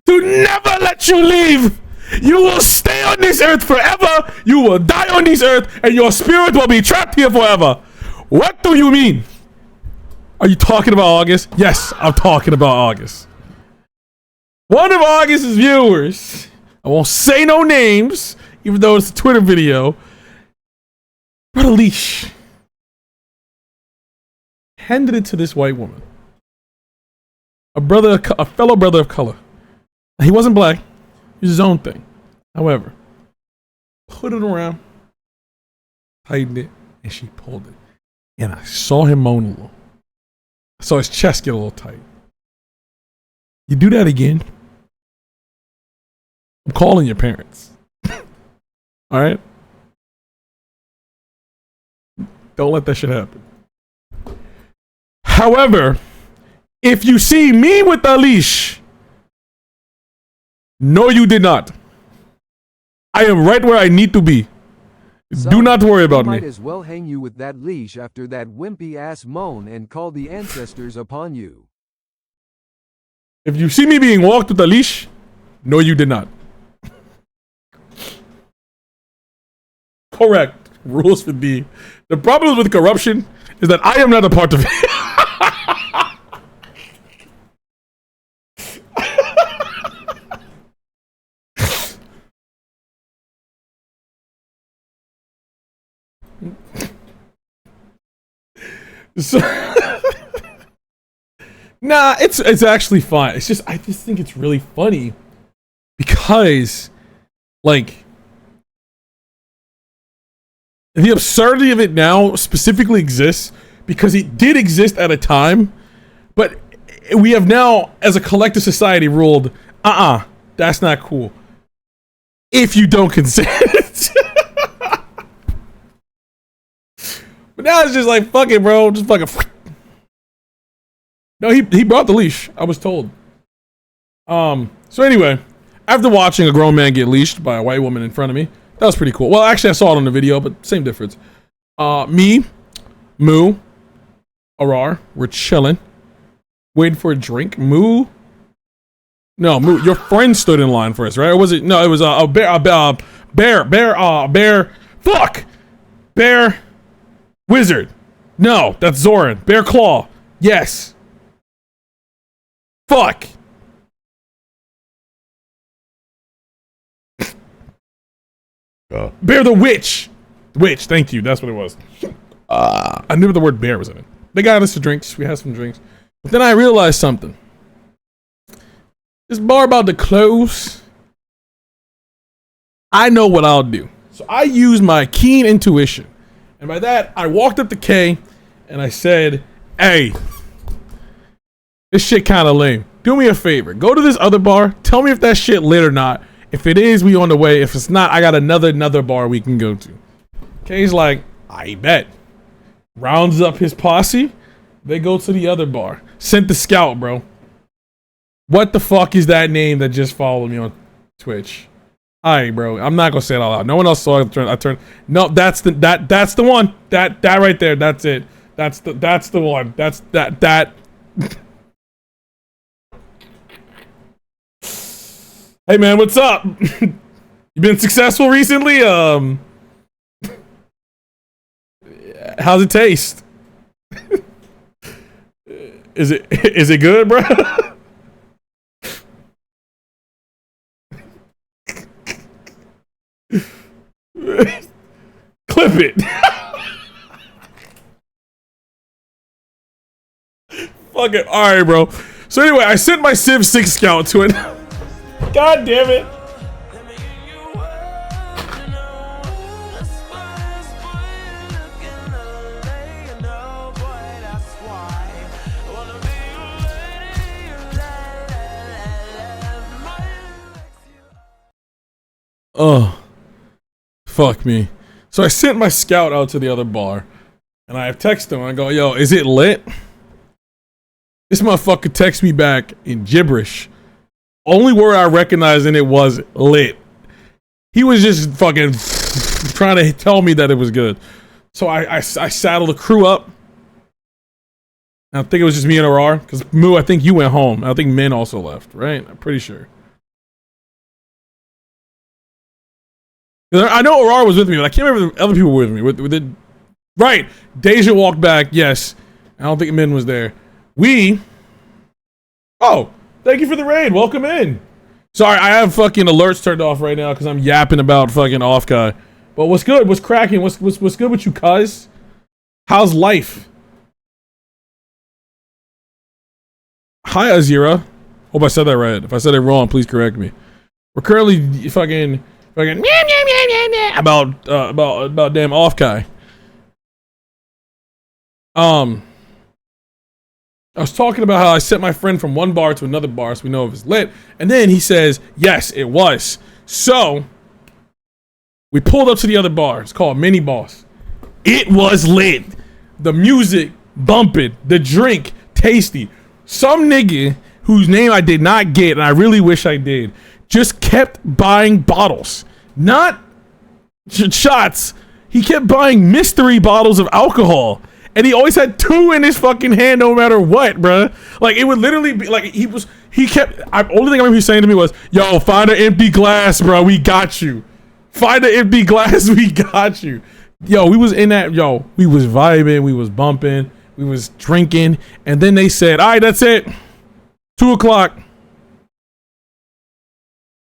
to never let you leave. You will stay on this earth forever. You will die on this earth and your spirit will be trapped here forever. What do you mean? Are you talking about August? Yes, I'm talking about August. One of August's viewers, I won't say no names, even though it's a Twitter video, brought a leash, handed it to this white woman, a fellow brother of color. He wasn't black, he was his own thing. However, put it around, tightened it, and she pulled it. And I saw him moan a little. I saw his chest get a little tight. You do that again, I'm calling your parents. All right? Don't let that shit happen. However, if you see me with a leash, no, you did not. I am right where I need to be. Do not worry about me. Might as well hang you with that leash after that wimpy ass moan and call the ancestors upon you. If you see me being walked with a leash, no, you did not. Correct. Rules for D. The problem with corruption is that I am not a part of it. So nah, it's actually fine. It's just I just think it's really funny because like the absurdity of it now specifically exists because it did exist at a time, but we have now as a collective society ruled that's not cool if you don't consent. But now it's just like, fuck it, bro. Just fucking. No, he brought the leash. I was told. So anyway, after watching a grown man get leashed by a white woman in front of me, that was pretty cool. Well, actually, I saw it on the video, but same difference. Me, Moo, Arar, we're chilling, waiting for a drink. Moo. No, Moo, your friend stood in line for us, right? Or was it? No, it was a bear. Fuck, bear. Wizard. No, that's Zoran. Bear Claw. Yes. Fuck. Bear the Witch. Witch, thank you. That's what it was. I knew the word bear was in it. They got us to drinks. We had some drinks. But then I realized something. This bar about to close. I know what I'll do. So I use my keen intuition. And by that, I walked up to Kay and I said, hey, this shit kind of lame. Do me a favor. Go to this other bar. Tell me if that shit lit or not. If it is, we on the way. If it's not, I got another bar we can go to. Kay's like, I bet. Rounds up his posse. They go to the other bar. Sent the scout, bro. What the fuck is that name that just followed me on Twitch? Alright, bro. I'm not gonna say it all out. No one else saw it. I turned. No, that's the one. That right there. That's it. That's the one. That's that. Hey man, what's up? You been successful recently? How's it taste? Is it good, bro? Clip it. Fuck it. Alright, bro. So anyway, I sent my Civ 6 scout to it. God damn it. Oh, fuck me. So I sent my scout out to the other bar, and I text him. I go, yo, is it lit? This motherfucker texts me back in gibberish. Only word I recognized in it was lit. He was just fucking trying to tell me that it was good. So I saddled the crew up. I think it was just me and Arar, because Moo, I think you went home. I think Min also left, right? I'm pretty sure. I know Arar was with me, but I can't remember if the other people were with me. Right. Deja walked back, yes. I don't think Min was there. Oh, thank you for the raid. Welcome in. Sorry, I have fucking alerts turned off right now because I'm yapping about fucking Offkai. But what's good? What's cracking? What's good with you, cuz? How's life? Hi, Azira. Hope I said that right. If I said it wrong, please correct me. We're currently fucking about damn Offkai. I was talking about how I sent my friend from one bar to another bar so we know if it's lit. And then he says, yes, it was. So we pulled up to the other bar. It's called Mini Boss. It was lit. The music bumping, the drink tasty. Some nigga whose name I did not get, and I really wish I did, just kept buying bottles, not shots. He kept buying mystery bottles of alcohol, and he always had 2 in his fucking hand, no matter what, bruh. Like, it would literally be like only thing I remember he saying to me was, "Yo, find an empty glass, bro. We got you. Find an empty glass. We got you." Yo, we was in that. Yo, we was vibing. We was bumping. We was drinking, and then they said, "All right, that's it. 2 o'clock."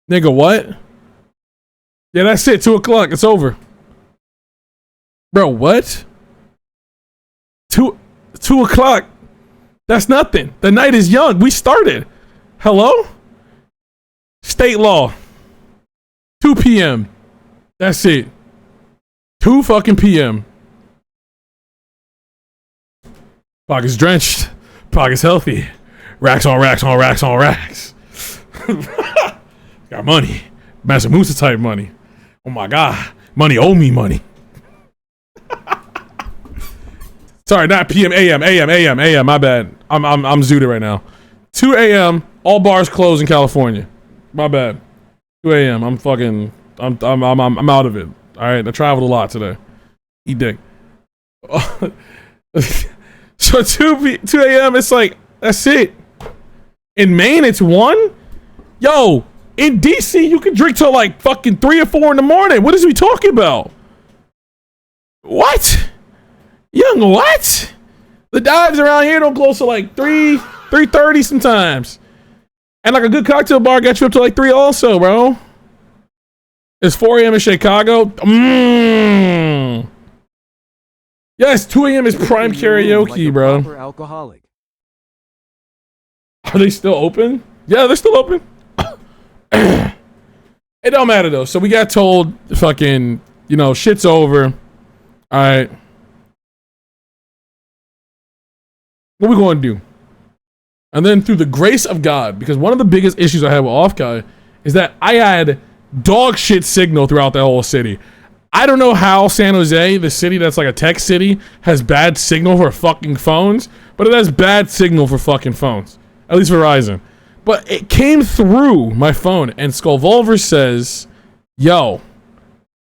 Nigga, what? Yeah, that's it. 2 o'clock. It's over. Bro, what? 2 o'clock. That's nothing. The night is young. We started. Hello? State law. 2 p.m. That's it. 2 fucking p.m. Pockets drenched. Pockets healthy. Racks on racks on racks on racks. Got money. Master Musa type money. Oh my God. Money owe me money. Sorry, not PM, AM, my bad. I'm zooted right now. 2 a.m., all bars closed in California. My bad. 2 a.m., I'm out of it. All right, I traveled a lot today. Eat dick. So 2 a.m., it's like, that's it. In Maine, it's 1? Yo, in DC, you can drink till like fucking 3 or 4 in the morning. What is we talking about? What? Young, what? The dives around here don't close to like 3:30 sometimes. And like a good cocktail bar gets you up to like 3 also, bro. It's 4 a.m. in Chicago. Yes, 2 a.m. is prime karaoke, like bro. Proper alcoholic. Are they still open? Yeah, they're still open. It don't matter though. So we got told fucking, shit's over. All right. What we going to do? And then through the grace of God, because one of the biggest issues I had with Offkai is that I had dog shit signal throughout the whole city. I don't know how San Jose, the city that's like a tech city, has bad signal for fucking phones, but it has bad signal for fucking phones. At least Verizon. But it came through my phone, and Skullvolver says, "Yo,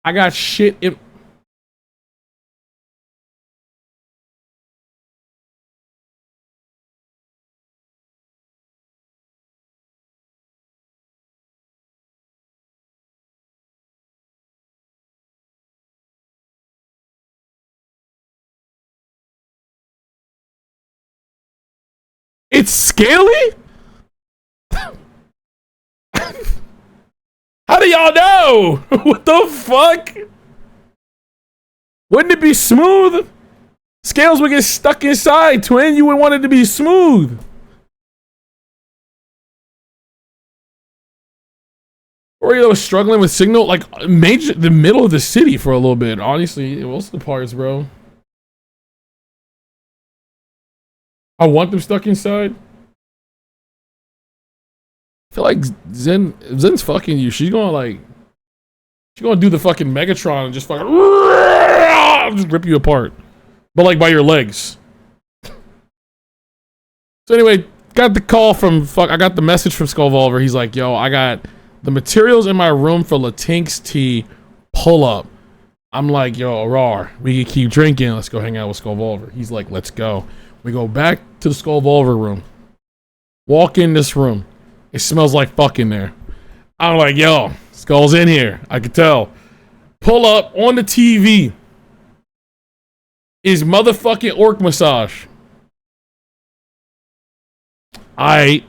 I got shit in..." It's scaly? How do y'all know? What the fuck? Wouldn't it be smooth? Scales would get stuck inside, twin. You would want it to be smooth. Or you was struggling with signal, like the middle of the city for a little bit. Honestly, most of the parts, bro. I want them stuck inside. I feel like Zen's fucking you. She's gonna do the fucking Megatron and just fucking just rip you apart. But like by your legs. So anyway, got the call from I got the message from Skullvolver. He's like, "Yo, I got the materials in my room for Latink's tea. Pull up." I'm like, "Yo, rawr, we can keep drinking. Let's go hang out with Skullvolver." He's like, "Let's go." We go back to the Skullvolver room. Walk in this room. It smells like fuck in there. I'm like, "Yo, Skull's in here." I could tell. Pull up on the TV is motherfucking orc massage. I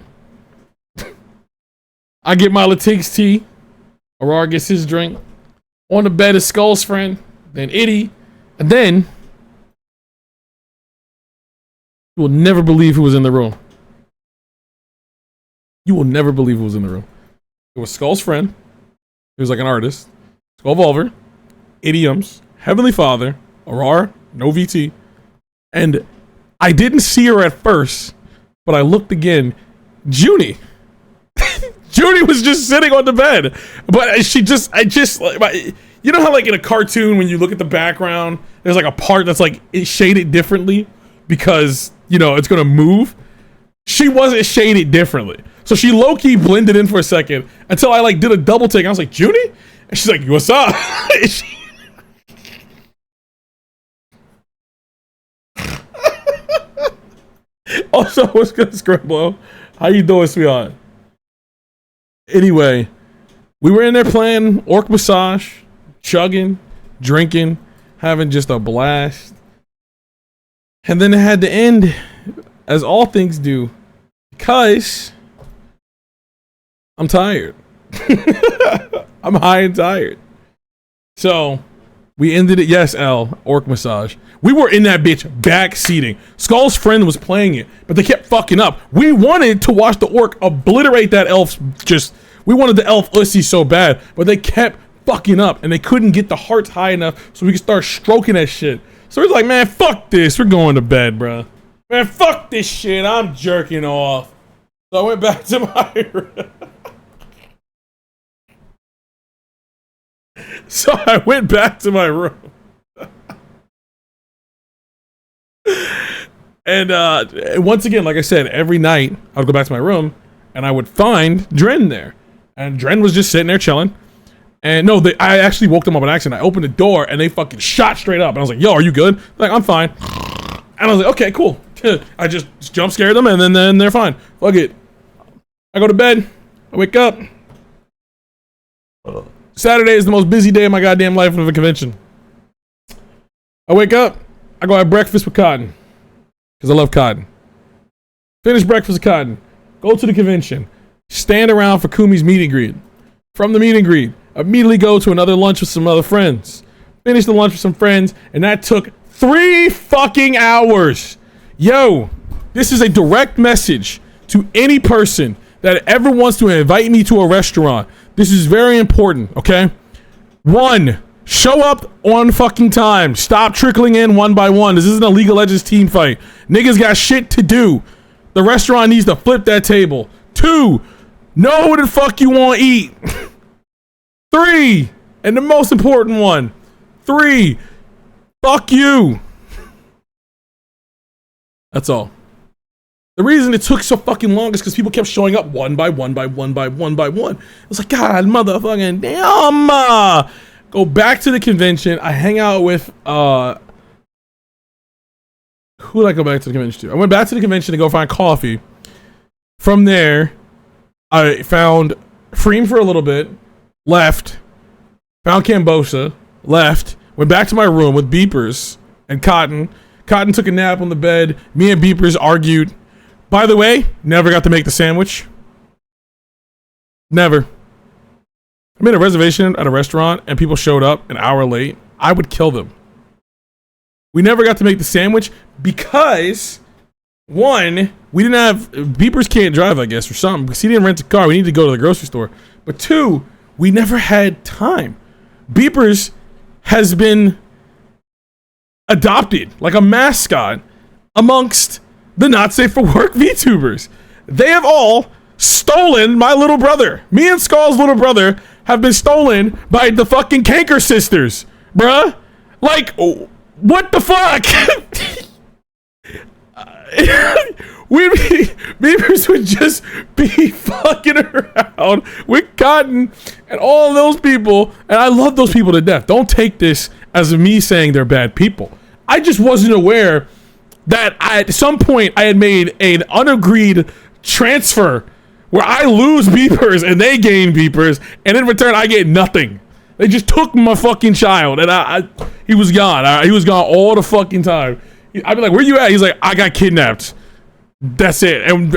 get my Latink's tea. Aurora gets his drink. On the bed is Skull's friend. Then Itty. And then you will never believe who was in the room. You will never believe who was in the room. It was Skull's friend. He was like an artist. Skullvolver. Idioms. Heavenly Father. Aurora. No VT. And I didn't see her at first, but I looked again. Junie. Judy was just sitting on the bed, but I just like, you know how like in a cartoon when you look at the background, there's like a part that's like shaded differently because you know it's gonna move. She wasn't shaded differently, so she low key blended in for a second until I like did a double take. I was like, Judy, and she's like, what's up? Also, what's good, Scrubbo? How you doing, sweetheart? Anyway, we were in there playing Orc Massage, chugging, drinking, having just a blast. And then it had to end, as all things do, because I'm tired. I'm high and tired. So, we ended it, yes, L, Orc Massage. We were in that bitch back seating. Skull's friend was playing it, but they kept fucking up. We wanted to watch the orc obliterate that elf. We wanted the elf ussy so bad, but they kept fucking up and they couldn't get the hearts high enough so we could start stroking that shit. So we're like, man, fuck this. We're going to bed, bro. Man, fuck this shit. I'm jerking off. So I went back to my room. So I went back to my room. And once again, like I said, every night I would go back to my room and I would find Dren there. And Dren was just sitting there chilling. And no, I actually woke them up on accident. I opened the door and they fucking shot straight up. And I was like, yo, are you good? Like, I'm fine. And I was like, okay, cool. I just jump scared them and then they're fine. Fuck it. I go to bed. I wake up. Saturday is the most busy day of my goddamn life of a convention. I wake up. I go have breakfast with Cotton. Because I love Cotton. Finish breakfast with Cotton. Go to the convention. Stand around for Kumi's meet and greet. From the meet and greet, immediately go to another lunch with some other friends. Finish the lunch with some friends, and that took 3 fucking hours. Yo, this is a direct message to any person that ever wants to invite me to a restaurant. This is very important, okay? 1, show up on fucking time. Stop trickling in one by one. This isn't a League of Legends team fight. Niggas got shit to do. The restaurant needs to flip that table. 2, know what the fuck you want to eat. 3, and the most important one. 3, fuck you. That's all. The reason it took so fucking long is because people kept showing up one by one by one by one by one. It was like, God, motherfucking damn. Go back to the convention. I hang out with, who did I go back to the convention to? I went back to the convention to go find coffee. From there, I found Freem for a little bit, left, found Cambosa, left, went back to my room with Beepers and Cotton. Cotton took a nap on the bed. Me and Beepers argued. By the way, never got to make the sandwich. Never. I made a reservation at a restaurant and people showed up an hour late. I would kill them. We never got to make the sandwich because, 1, we didn't have, Beepers can't drive, I guess, or something, because he didn't rent a car. We need to go to the grocery store. But 2, we never had time. Beepers has been adopted like a mascot amongst the not safe for work VTubers. They have all stolen my little brother. Me and Skull's little brother have been stolen by the fucking Canker sisters, bruh. Like, what the fuck? Beavers would just be fucking around with Cotton and all those people, and I love those people to death. Don't take this as me saying they're bad people. I just wasn't aware that at some point I had made an unagreed transfer where I lose beepers and they gain beepers, and in return I get nothing. They just took my fucking child, and he was gone. He was gone all the fucking time. I'd be like, where you at? He's like, I got kidnapped. That's it. And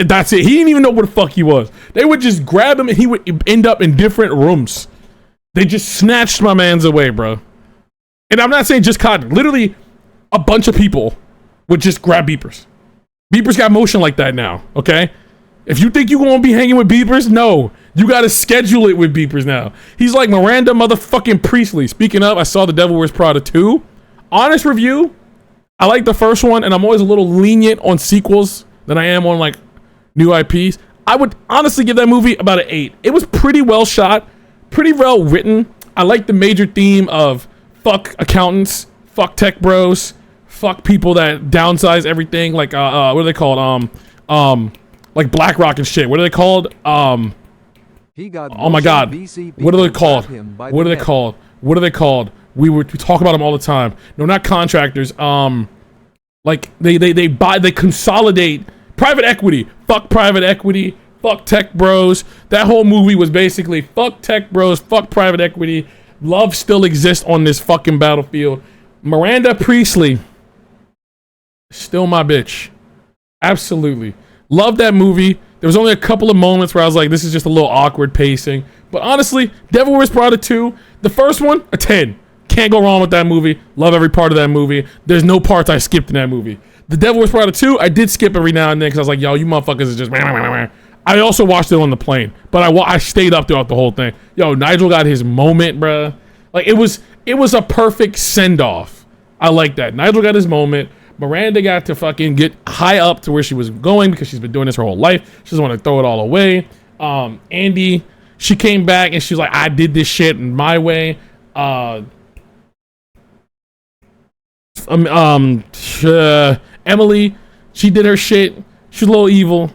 that's it. He didn't even know where the fuck he was. They would just grab him and he would end up in different rooms. They just snatched my mans away, bro. And I'm not saying just Cotton. Literally, a bunch of people would just grab beepers. Beepers got motion like that now, okay? If you think you're going to be hanging with beepers, no. You got to schedule it with beepers now. He's like Miranda motherfucking Priestley. Speaking of, I saw The Devil Wears Prada 2. Honest review, I like the first one, and I'm always a little lenient on sequels than I am on, like, new IPs. I would honestly give that movie about an 8. It was pretty well shot, pretty well written. I like the major theme of fuck accountants, fuck tech bros, fuck people that downsize everything. Like what are they called? Like BlackRock and shit. What are they called? He got Oh my God. What are they called? What are they called? What are they called? We talk about them all the time. No, not contractors. Like they consolidate private equity. Fuck private equity. Fuck tech bros. That whole movie was basically fuck tech bros. Fuck private equity. Love still exists on this fucking battlefield. Miranda Priestley, still my bitch. Absolutely. Love that movie. There was only a couple of moments where I was like, this is just a little awkward pacing. But honestly, Devil Wears Prada 2, the first one, a 10. Can't go wrong with that movie. Love every part of that movie. There's no parts I skipped in that movie. The Devil Wears Prada 2, I did skip every now and then because I was like, yo, you motherfuckers is just... I also watched it on the plane, but I stayed up throughout the whole thing. Yo, Nigel got his moment, bruh. Like, it was a perfect send-off. I like that. Nigel got his moment. Miranda got to fucking get high up to where she was going because she's been doing this her whole life. She doesn't want to throw it all away. Andy, she came back and she's like, I did this shit in my way. Emily, she did her shit. She's a little evil.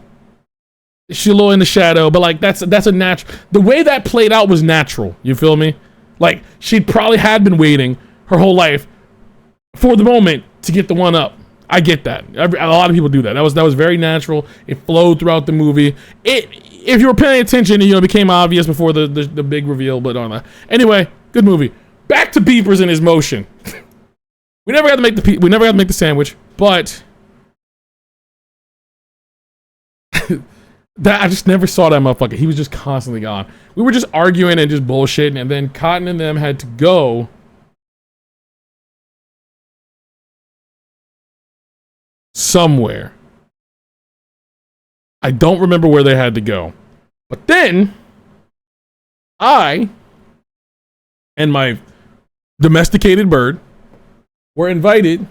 She's a little in the shadow, but like that's a natural. The way that played out was natural. You feel me? Like she probably had been waiting her whole life for the moment to get the one up. I get that. A lot of people do that. That was very natural. It flowed throughout the movie. If you were paying attention, it became obvious before the big reveal. But on that, anyway, good movie. Back to Beepers and his motion. We never got to make the sandwich, but that I just never saw that motherfucker. He was just constantly gone. We were just arguing and just bullshitting, and then Cotton and them had to go somewhere. I don't remember where they had to go. But then I and my domesticated bird were invited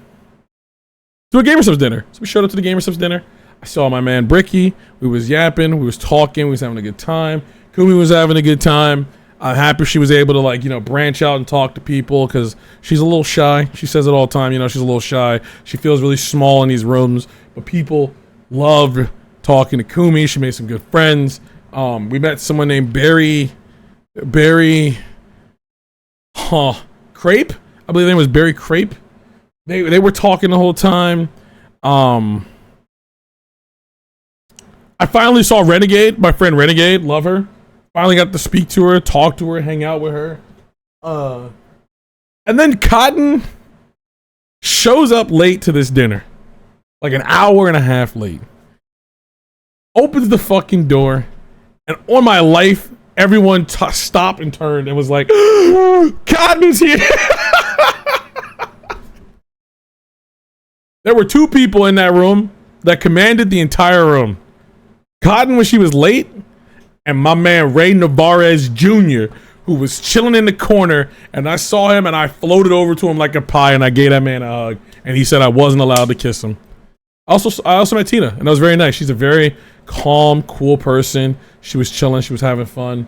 to a Gamer Subs dinner. So we showed up to the Gamer Subs dinner. I saw my man Bricky. We was yapping. We was talking. We was having a good time. Kumi was having a good time. I'm happy she was able to branch out and talk to people because she's a little shy. She says it all the time. She's a little shy. She feels really small in these rooms. But people loved talking to Kumi. She made some good friends. We met someone named Barry Crepe. I believe the name was Barry Crepe. They were talking the whole time. I finally saw Renegade, my friend Renegade, love her. Finally got to speak to her, talk to her, hang out with her. And then Cotton shows up late to this dinner. Like an hour and a half late. Opens the fucking door. And on my life, everyone stopped and turned and was like, Cotton's here! There were two people in that room that commanded the entire room. Cotton when she was late, and my man Ray Navarez Jr., who was chilling in the corner, and I saw him and I floated over to him like a pie and I gave that man a hug, and he said I wasn't allowed to kiss him. I also met Tina, and that was very nice. She's a very calm, cool person. She was chilling, she was having fun.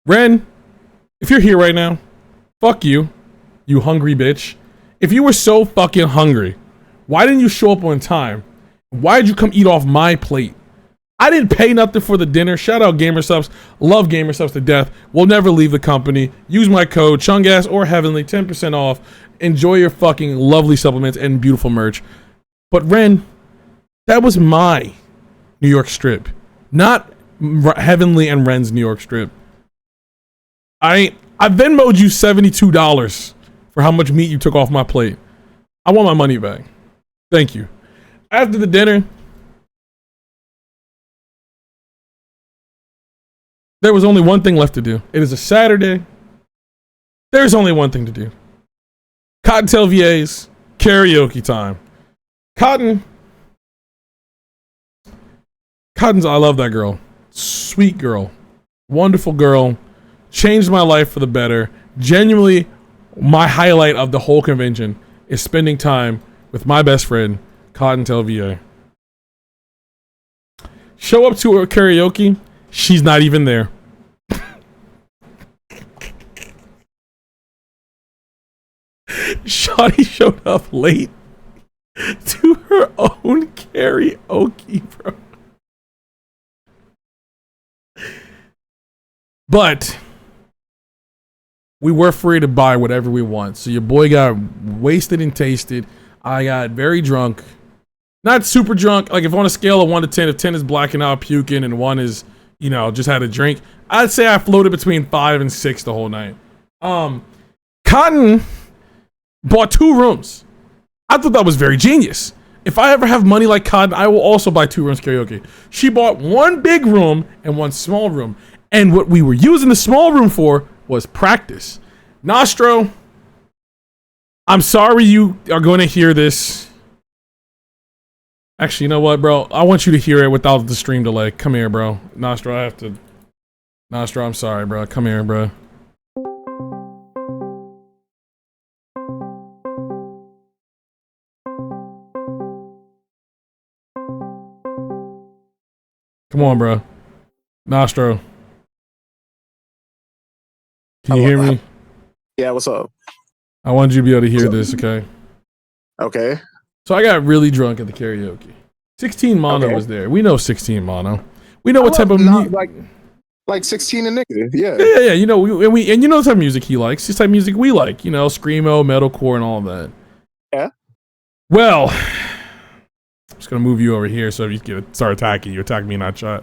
Ren, if you're here right now, fuck you, you hungry bitch. If you were so fucking hungry, why didn't you show up on time? Why did you come eat off my plate? I didn't pay nothing for the dinner. Shout out Gamer Subs. Love Gamer Subs to death. We'll never leave the company. Use my code Chungas or Heavenly, 10% off. Enjoy your fucking lovely supplements and beautiful merch. But Ren, that was my New York strip, not Heavenly and Ren's New York strip. I Venmo'd you $72 for how much meat you took off my plate. I want my money back. Thank you. After the dinner, there was only one thing left to do. It is a Saturday. There's only one thing to do. Cottontail VA's karaoke time. Cotton's, I love that girl. Sweet girl. Wonderful girl. Changed my life for the better. Genuinely, my highlight of the whole convention is spending time with my best friend, Cottontail VA. Show up to her karaoke. She's not even there. Shawty showed up late to her own karaoke, bro. But we were free to buy whatever we want. So your boy got wasted and tasted. I got very drunk. Not super drunk. Like if on a scale of 1 to 10, if 10 is blacking out, puking, and 1 is, you know, just had a drink, I'd say I floated between 5 and 6 the whole night. Cotton bought 2 rooms. I thought that was very genius. If I ever have money like Cotton, I will also buy 2 rooms karaoke. She bought 1 big room and 1 small room. And what we were using the small room for was practice. Nostro, I'm sorry you are going to hear this. Actually, you know what, bro? I want you to hear it without the stream delay. Come here, bro. Nostro, I have to... Nostro, I'm sorry, bro. Come here, bro. Come on, bro. Nostro. Can you hear me? Yeah, what's up? I want you to be able to hear this, okay? Okay. So I got really drunk at the karaoke. 16 Mono was there. We know 16 Mono. We know what type of like 16 a nigga. Yeah. Yeah. You know, and you know the type of music he likes. This type of music we like. You know, screamo, metalcore, and all of that. Yeah. Well, I'm just gonna move you over here so if you can start attacking you, attack me, not shot.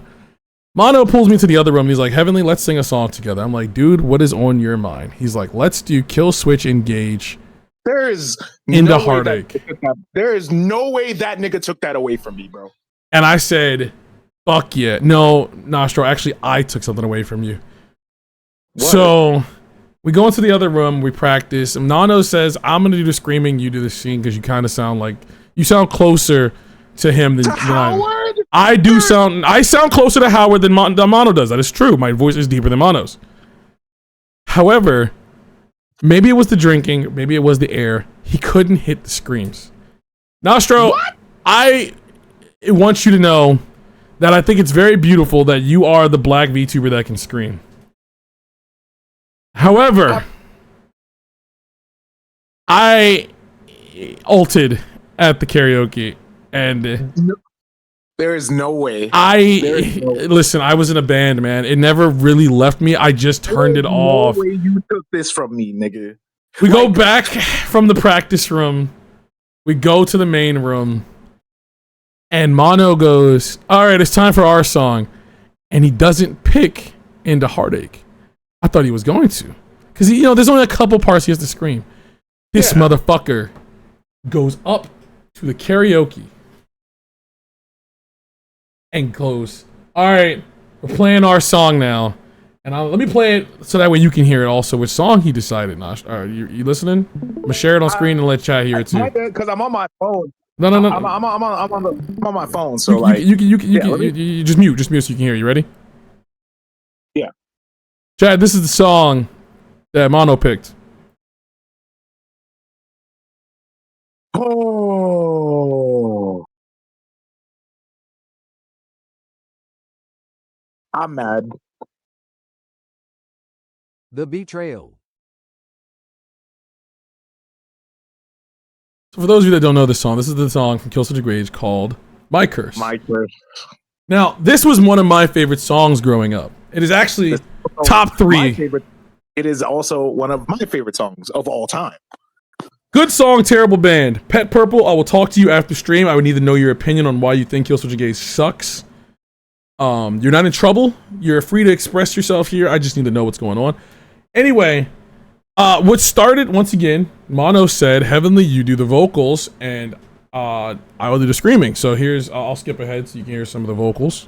Mono pulls me to the other room. He's like, Heavenly, let's sing a song together. I'm like, dude, what is on your mind? He's like, let's do Kill Switch Engage. There is Into Heartache. There is no way that nigga took that away from me, bro. And I said, fuck yeah. No, Nostro, actually, I took something away from you. What? So we go into the other room, we practice. And Nano says, I'm going to do the screaming, you do the singing, because you sound closer to him than Howard? I sound closer to Howard than Mono does. That is true. My voice is deeper than Mono's. However, maybe it was the drinking, maybe it was the air. He couldn't hit the screams. Nostro, what? I want you to know that I think it's very beautiful that you are the black VTuber that can scream. However, I ulted at the karaoke and there is no way. Listen, I was in a band, man. It never really left me. I just turned it off. No way you took this from me, nigga. We go back from the practice room. We go to the main room. And Mono goes, all right, it's time for our song. And he doesn't pick Into Heartache. I thought he was going to. Because, you know, there's only a couple parts he has to scream. This motherfucker goes up to the karaoke and goes, all right, we're playing our song now. And let me play it so that way you can hear it also, which song he decided. Nosh. All right, you listening? I'm going to share it on screen and let chat hear it too. Because I'm on my phone. No. I'm on my phone, so you just mute so you can hear. You ready? Yeah. Chad, this is the song that Mono picked. Oh, I'm mad. The Betrayal. So for those of you that don't know this song, this is the song from Kill Such a Rage called My Curse. My Curse. Now, this was one of my favorite songs growing up. It is actually top 3. It is also one of my favorite songs of all time. Good song, terrible band. Pet Purple, I will talk to you after stream. I would need to know your opinion on why you think Kill Switch Engage sucks. You're not in trouble. You're free to express yourself here. I just need to know what's going on. Anyway, what started, once again, Mono said, Heavenly, you do the vocals, and I will do the screaming. So here's, I'll skip ahead so you can hear some of the vocals.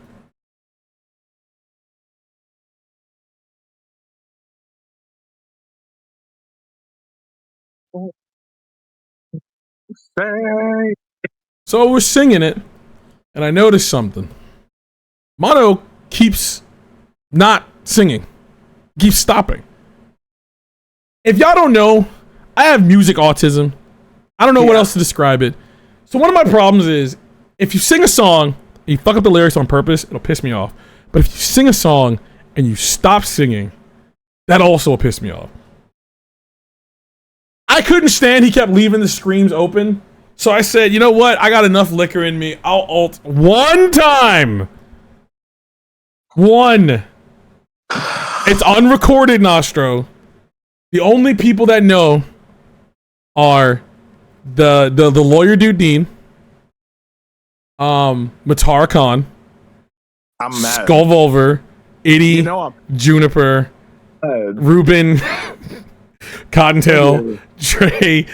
So we're singing it, and I noticed something. Mono keeps not singing, keeps stopping. If y'all don't know, I have music autism. I don't know what else to describe it. So one of my problems is, if you sing a song, you fuck up the lyrics on purpose, it'll piss me off. But if you sing a song and you stop singing, that also will piss me off. I couldn't stand he kept leaving the screams open. So I said, you know what? I got enough liquor in me. I'll alt one time. One. It's unrecorded, Nostro. The only people that know are the lawyer dude Dean, Matara Khan, I'm mad. Skullvolver, Itty, You know Juniper, Ruben, Cottontail, Trey,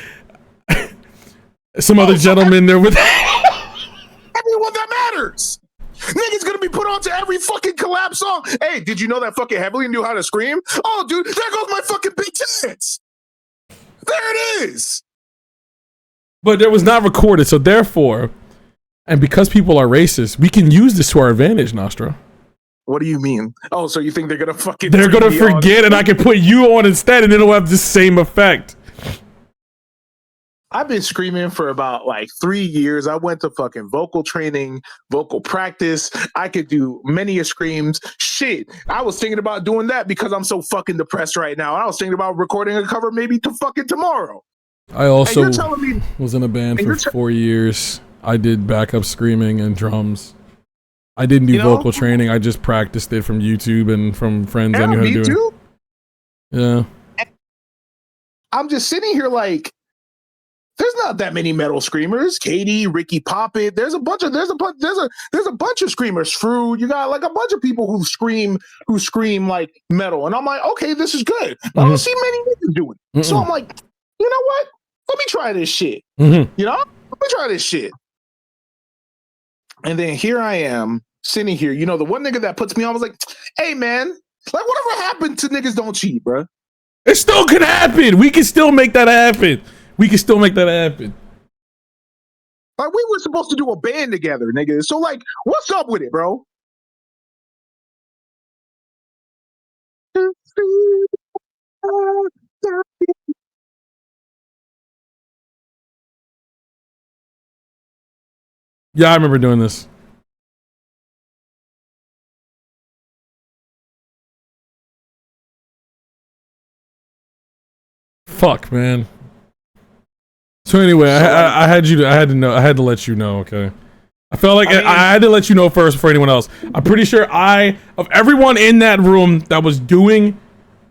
some other gentleman there with everyone that matters. Niggas gonna be put onto every fucking collab song. Hey, did you know that fucking Heavily knew how to scream? Oh, dude, there goes my fucking big tits. There it is. But it was not recorded, so therefore, and because people are racist, we can use this to our advantage, Nostro. What do you mean? Oh, so you think they're gonna fucking? They're gonna forget, and I can put you on instead, and it'll have the same effect. I've been screaming for about like 3 years. I went to fucking vocal training, vocal practice. I could do many a screams. Shit, I was thinking about doing that because I'm so fucking depressed right now. I was thinking about recording a cover maybe to fucking tomorrow. I also And you're telling me was in a band and for you're 4 years. I did backup screaming and drums. I didn't do vocal training. I just practiced it from YouTube and from friends I knew how to do too. it. Yeah. I'm just sitting here like, there's not that many metal screamers. Katie, Ricky Poppet. There's a bunch of screamers. Fruit. You got like a bunch of people who scream like metal. And I'm like, okay, this is good. I don't see many niggas doing it. So I'm like, you know what? Let me try this shit. You know? Let me try this shit. And then here I am sitting here. You know, the one nigga that puts me on was like, hey man, like whatever happened to niggas don't cheat, bro. It still can happen. We can still make that happen. We can still make that happen. Like we were supposed to do a band together, nigga. So like, what's up with it, bro? Yeah, I remember doing this. Fuck, man. So anyway, I had to let you know, okay? I felt like I had to let you know first before anyone else. I'm pretty sure of everyone in that room that was doing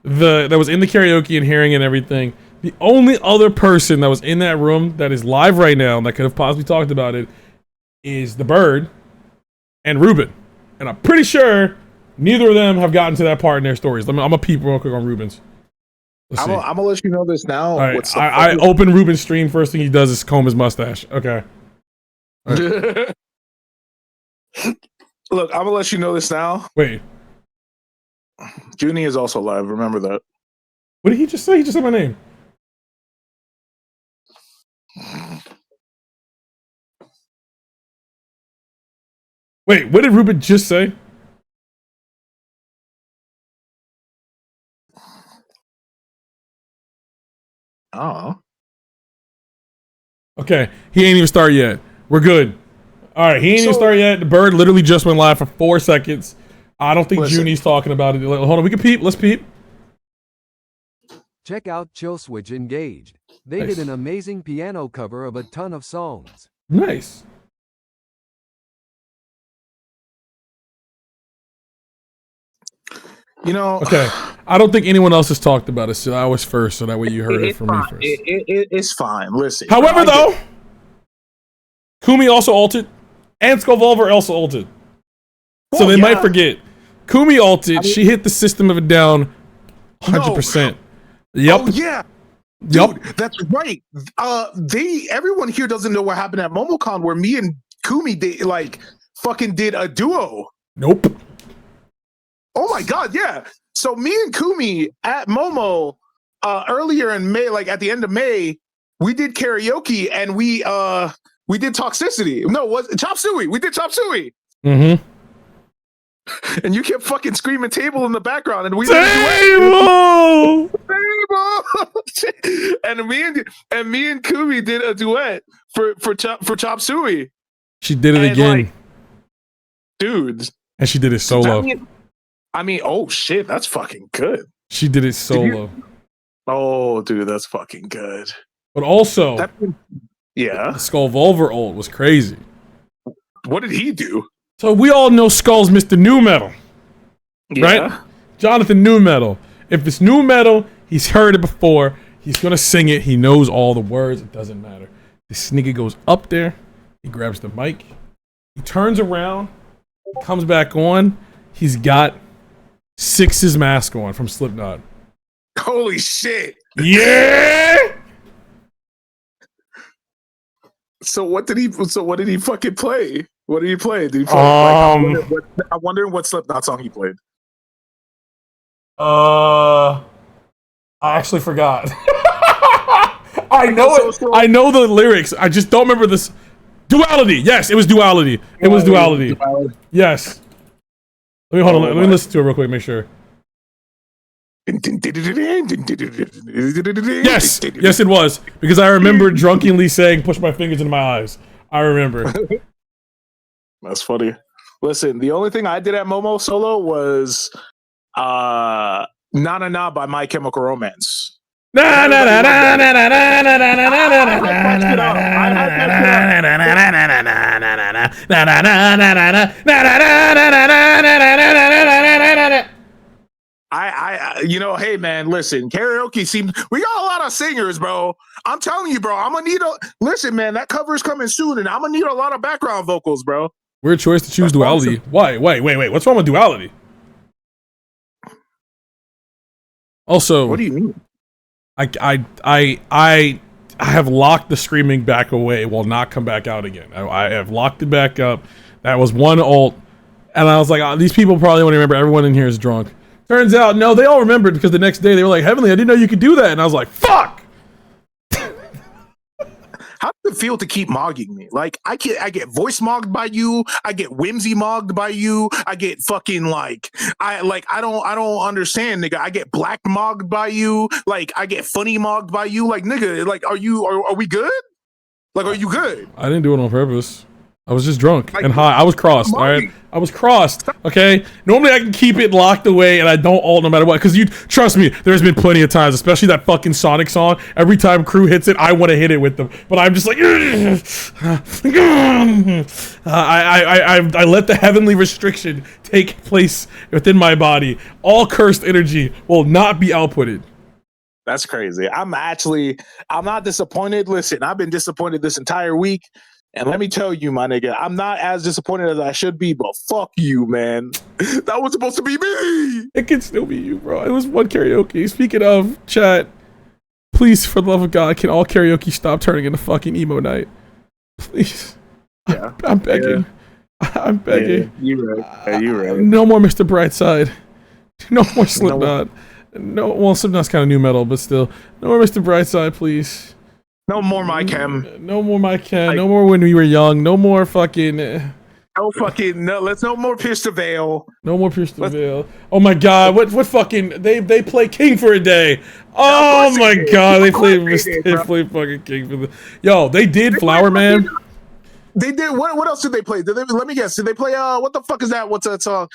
that was in the karaoke and hearing and everything, the only other person that was in that room that is live right now that could have possibly talked about it is the Bird and Ruben. And I'm pretty sure neither of them have gotten to that part in their stories. I'm gonna peep real quick on Ruben's. I'm gonna let you know this now. All right, I open Ruben's stream. First thing he does is comb his mustache. Okay. Right. Look, I'm gonna let you know this now. Wait. Junie is also live. Remember that. What did he just say? He just said my name. Wait, what did Ruben just say? Oh. Okay, he ain't even started yet. We're good. All right, he ain't even started yet. The Bird literally just went live for 4 seconds. I don't think Junie's talking about it. Hold on, we can peep. Let's peep. Check out Chill Switch Engaged. They did an amazing piano cover of a ton of songs. Nice. You know. Okay, I don't think anyone else has talked about it, so I was first, so that way you heard it from me first. It's fine. Listen. However, though, Kumi also ulted, and Skullvolver also ulted. So they might forget. Kumi ulted. She hit the System of a Down 100%. Yep. Oh, yeah. Dude, that's right. Everyone here doesn't know what happened at MomoCon where me and Kumi fucking did a duo. Nope. Oh my god, yeah. So me and Kumi at Momo earlier in May, like at the end of May, we did karaoke and we did Toxicity. No, was Chop Suey. We did Chop Suey. Mm-hmm. And you kept fucking screaming table in the background and we Table! and me and Kumi did a duet for Chop Suey. She did it again. dude. And she did it solo. I mean, oh shit, that's fucking good. She did it solo. Oh, dude, that's fucking good. But also, yeah. the Skull Volver ult was crazy. What did he do? So we all know Skull's Mr. New Metal, right? Jonathan New Metal. If it's new metal, he's heard it before. He's gonna sing it. He knows all the words. It doesn't matter. This nigga goes up there. He grabs the mic. He turns around. Comes back on. He's got Six's mask on from Slipknot. Holy shit! Yeah. So what did he fucking play? What did he play? Did he play? I'm wondering what Slipknot song he played. I actually forgot. I know the lyrics. I just don't remember this. Duality. Yes, it was Duality. It was Duality. Yes. Let me hold on. Let me listen to it real quick. Make sure. Yes, yes, it was because I remember drunkenly saying, "Push my fingers into my eyes." I remember. That's funny. Listen, the only thing I did at Momo solo was "Na Na Na" by My Chemical Romance. Na na na na na na na na na na. Hey man, listen, karaoke seems we got a lot of singers, bro. I'm telling you, bro. I'm gonna need listen, man. That cover is coming soon, and I'm gonna need a lot of background vocals, bro. Weird choice to choose Duality. Awesome. Why? Wait. What's wrong with Duality? Also, what do you mean? I have locked the screaming back away. It will not come back out again. I have locked it back up. That was one ult, and I was like, these people probably won't remember. Everyone in here is drunk. Turns out, no, they all remembered because the next day they were like, Heavenly, I didn't know you could do that. And I was like, fuck! How does it feel to keep mogging me? Like, I get voice mogged by you. I get whimsy mogged by you. I get fucking I don't understand, nigga. I get black mogged by you. Like, I get funny mogged by you. Like, nigga, like, are we good? Like, are you good? I didn't do it on purpose. I was just drunk and high. I was crossed, all right? I was crossed, okay? Normally I can keep it locked away and I don't ult no matter what. Because you, trust me, there's been plenty of times, especially that fucking Sonic song. Every time crew hits it, I want to hit it with them. But I'm just like, I let the heavenly restriction take place within my body. All cursed energy will not be outputted. That's crazy. I'm not disappointed. Listen, I've been disappointed this entire week. And let me tell you, my nigga, I'm not as disappointed as I should be, but fuck you, man. That was supposed to be me. It can still be you, bro. It was one karaoke. Speaking of, chat, please, for the love of God, can all karaoke stop turning into fucking emo night? Please. Yeah. I'm begging. Yeah. I'm begging. Yeah, you're right. You're right. No more Mr. Brightside. No more Slipknot. No, well, Slipknot's kind of new metal, but still. No more Mr. Brightside, please. No more My Chem. No more My Chem. No more When We Were Young. No more fucking. No more Pierce the Veil. No more Pierce the Veil. Oh my God! What fucking they play King for a Day? Oh my God! They play fucking King for the. Yo, they did Flower Man. They did. What else did they play? Let me guess. Did they play? What the fuck is that? What's that song?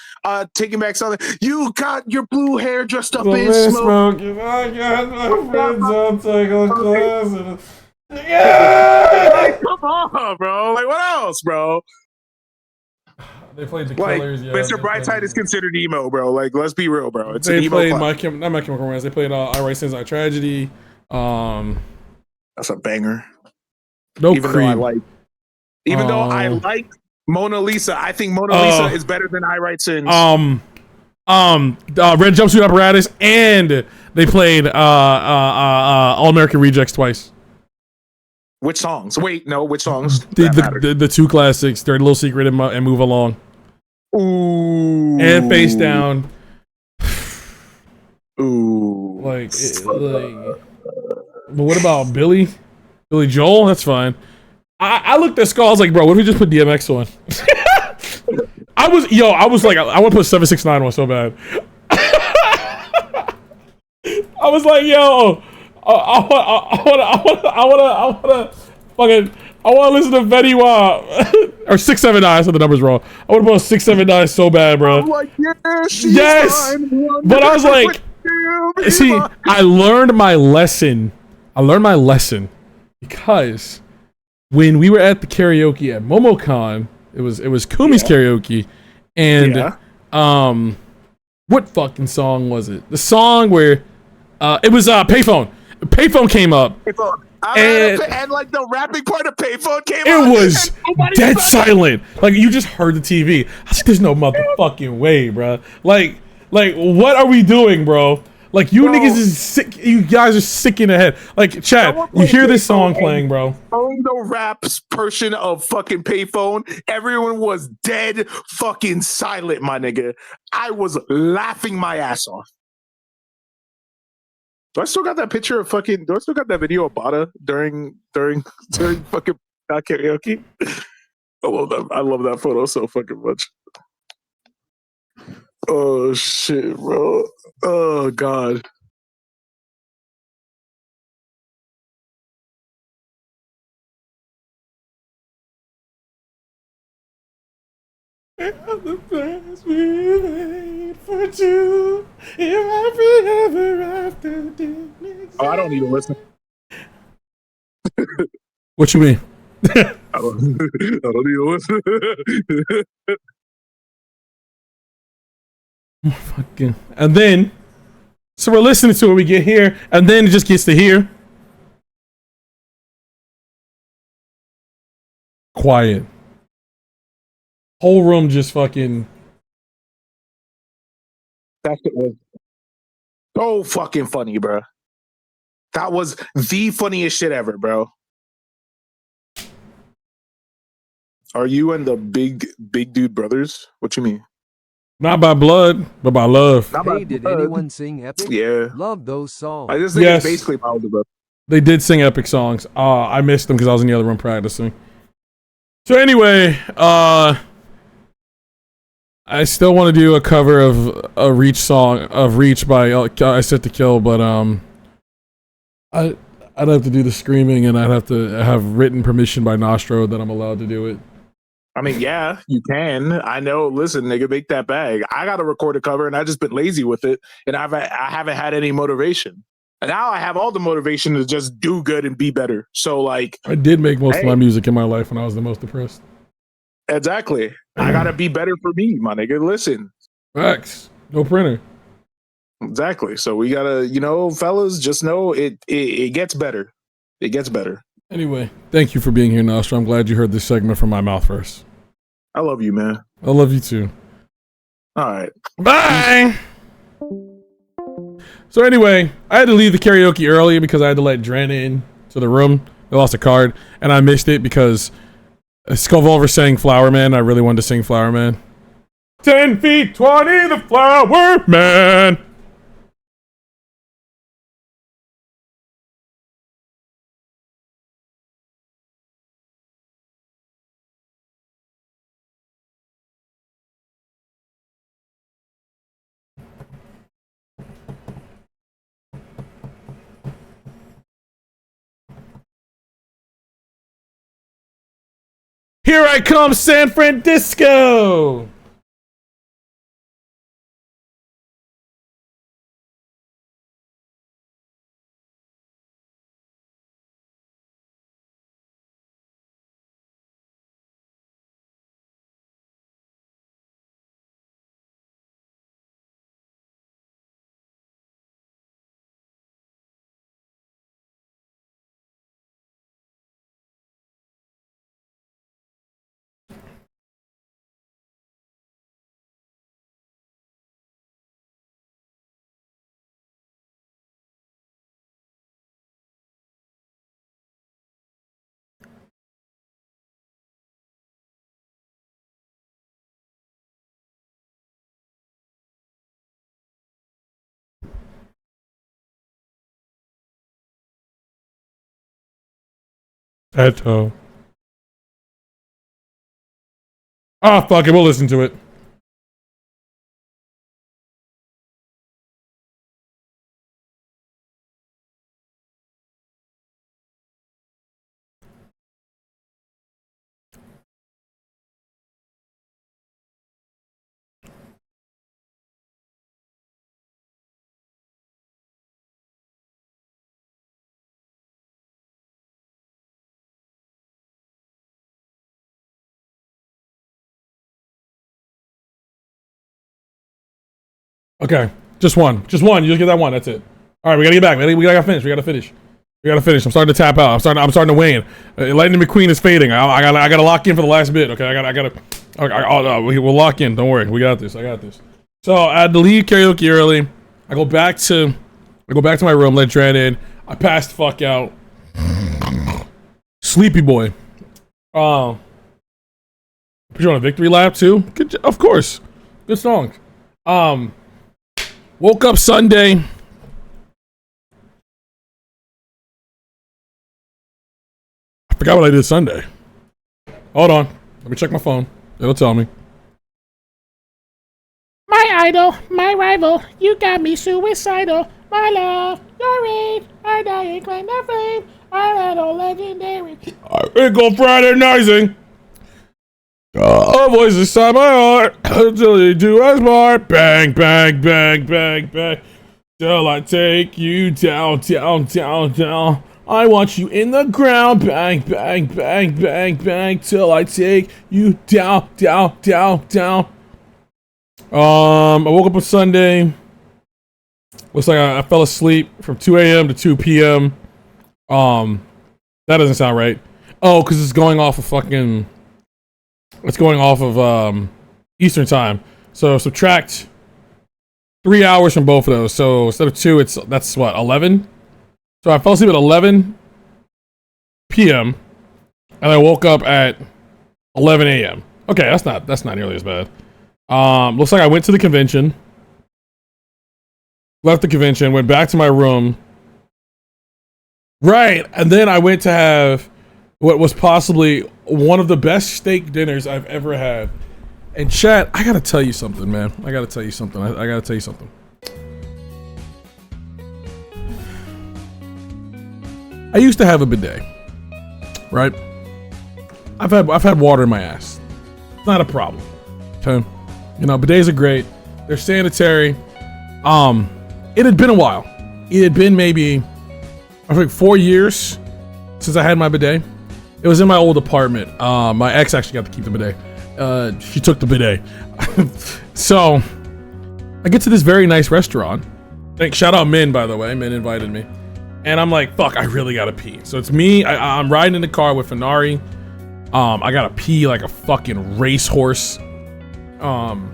Taking Back Something. You got your blue hair dressed up in smoke. I got my friends on taking classes. Yeah! Come on, bro. Like, what else, bro? They played the Killers. Yeah, Mr. Brightside is considered emo, bro. Like, let's be real, bro. It's they an emo. Played not My Chemical Romance. They played I Write Sins Like Tragedy. That's a banger. No Even Cream. Though I like Mona Lisa, I think Mona Lisa is better than I Write Sins. Red Jumpsuit Apparatus, and they played All American Rejects twice. Which songs? Wait, no, which songs? The two classics, Dirty Little Secret and Move Along. Ooh. And Face Down. Ooh. But what about Billy Joel? That's fine. I looked at Skull, I was like, bro, what if we just put DMX on? I was like, I want to put 769 on so bad. I was like, yo, I want to listen to Fetty Wap. or 679. I said the numbers wrong. I would have put 679 so bad, bro. I'm like, yeah, she's Yes, fine. but I was like, see, I learned my lesson. Because when we were at the karaoke at MomoCon, it was Kumi's karaoke, and what fucking song was it? The song where it was Payphone. Payphone came up. And like the rapping part of Payphone came It out. was dead silent. Like you just heard the TV. I was like, "There's no motherfucking way, bro. Like, what are we doing, bro? Like, you niggas is sick. You guys are sick in the head. Like, Chad, you hear this song playing, bro? On the raps portion of fucking Payphone, everyone was dead fucking silent, my nigga. I was laughing my ass off. Do I still got that picture of fucking? Do I still got that video of Bada during fucking karaoke? I love that photo so fucking much. Oh shit, bro. Oh god. The best we wait for two, if ever after didn't. Oh, I don't need to listen. What you mean? I don't need to listen. Fucking. And then, so we're listening to it. We get here, and then it just gets to here. Quiet. Whole room just fucking. That shit was so fucking funny, bro. That was the funniest shit ever, bro. Are you and the big dude brothers? What you mean? Not by blood, but by love. Hey, did anyone sing Epic? Yeah. Love those songs. I just think it's basically my older brother. They did sing epic songs. I missed them because I was in the other room practicing. So anyway, I still want to do a cover of a Reach song of Reach by I Set to Kill, but I'd have to do the screaming and I'd have to have written permission by Nostro that I'm allowed to do it. I mean, yeah, you can. I know. Listen, nigga, make that bag. I got to record a cover, and I just been lazy with it, and I haven't had any motivation. And now I have all the motivation to just do good and be better. So, like, I did make most of my music in my life when I was the most depressed. Exactly. I gotta be better for me, my nigga. Listen. Facts. No printer. Exactly. So we gotta, fellas, just know it gets better. It gets better. Anyway, thank you for being here, Nostro. I'm glad you heard this segment from my mouth first. I love you, man. I love you too. All right. Bye. So anyway, I had to leave the karaoke early because I had to let Dren in to the room. They lost a card, and I missed it because Skullvolver sang Flower Man. I really wanted to sing Flower Man. 10 feet 20, the Flower Man. Here I come, San Francisco! Eto. Ah, fuck it, we'll listen to it. Okay, just one. You just get that one. That's it. All right, we gotta get back. We gotta finish. We gotta finish. I'm starting to tap out. I'm starting to wane. Lightning McQueen is fading. I gotta lock in for the last bit. Okay, we'll lock in. Don't worry. We got this. I got this. So I had to leave karaoke early. I go back to my room. Let Dren in. I passed the fuck out. Sleepy boy. Put you on a victory lap too. Good, of course. Good song. Woke up Sunday. I forgot what I did Sunday. Hold on. Let me check my phone. It'll tell me. My idol, my rival, you got me suicidal. My love, your rain, our dying claim to fame. Our idol legendary. It go Friday night'ing. A voice inside my heart until you do us more. Bang, bang, bang, bang, bang. Till I take you down, down, down, down. I want you in the ground. Bang, bang, bang, bang, bang. Till I take you down, down, down, down. I woke up on Sunday. Looks like I fell asleep from 2 a.m. to 2 p.m. That doesn't sound right. Oh, because it's going off of Eastern time. So subtract 3 hours from both of those. So instead of 2, that's what, 11? So I fell asleep at 11 p.m. and I woke up at 11 a.m. Okay, that's not nearly as bad. Looks like I went to the convention, left the convention, went back to my room. Right, and then I went to have what was possibly one of the best steak dinners I've ever had. And chat, I gotta tell you something, man. I gotta tell you something. I used to have a bidet, right? I've had water in my ass. It's not a problem. Okay, you know, bidets are great. They're sanitary. It had been a while. It had been maybe, I think, 4 years since I had my bidet. It was in my old apartment. My ex actually got to keep the bidet. She took the bidet. So I get to this very nice restaurant. Shout out Min, by the way. Min invited me. And I'm like, fuck, I really gotta pee. So it's me. I'm riding in the car with Fenari. I gotta pee like a fucking racehorse. I'm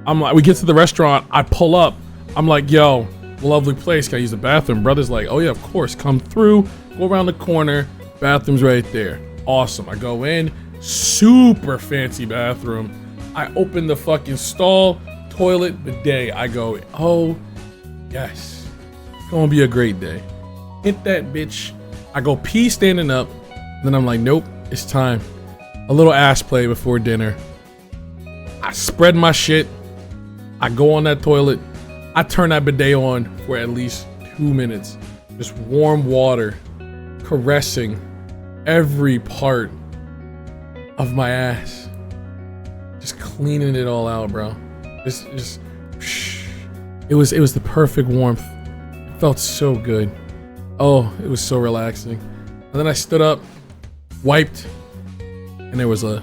like, we get to the restaurant. I pull up. I'm like, yo, lovely place. Can I use the bathroom? Brother's like, oh yeah, of course. Come through. Go around the corner. Bathroom's right there. Awesome. I go in. Super fancy bathroom. I open the fucking stall. Toilet, bidet. I go, oh, yes. It's gonna be a great day. Hit that bitch. I go pee standing up. Then I'm like, nope, it's time. A little ass play before dinner. I spread my shit. I go on that toilet. I turn that bidet on for at least 2 minutes. Just warm water caressing every part of my ass. Just cleaning it all out, bro. Just it was the perfect warmth. It felt so good. Oh, it was so relaxing. And then I stood up, wiped, and there was like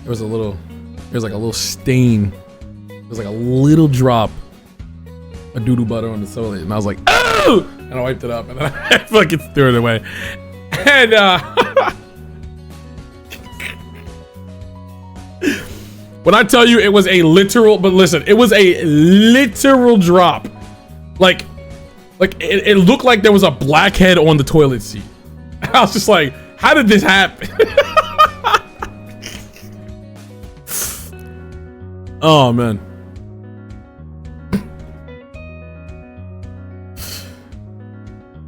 a little stain. There was like a little drop of doo-doo butter on the toilet, and I was like, oh! And I wiped it up, and then I fucking threw it away. And when I tell you it was a literal, but listen, it was a literal drop. Like it looked like there was a blackhead on the toilet seat. I was just like, how did this happen? Oh man.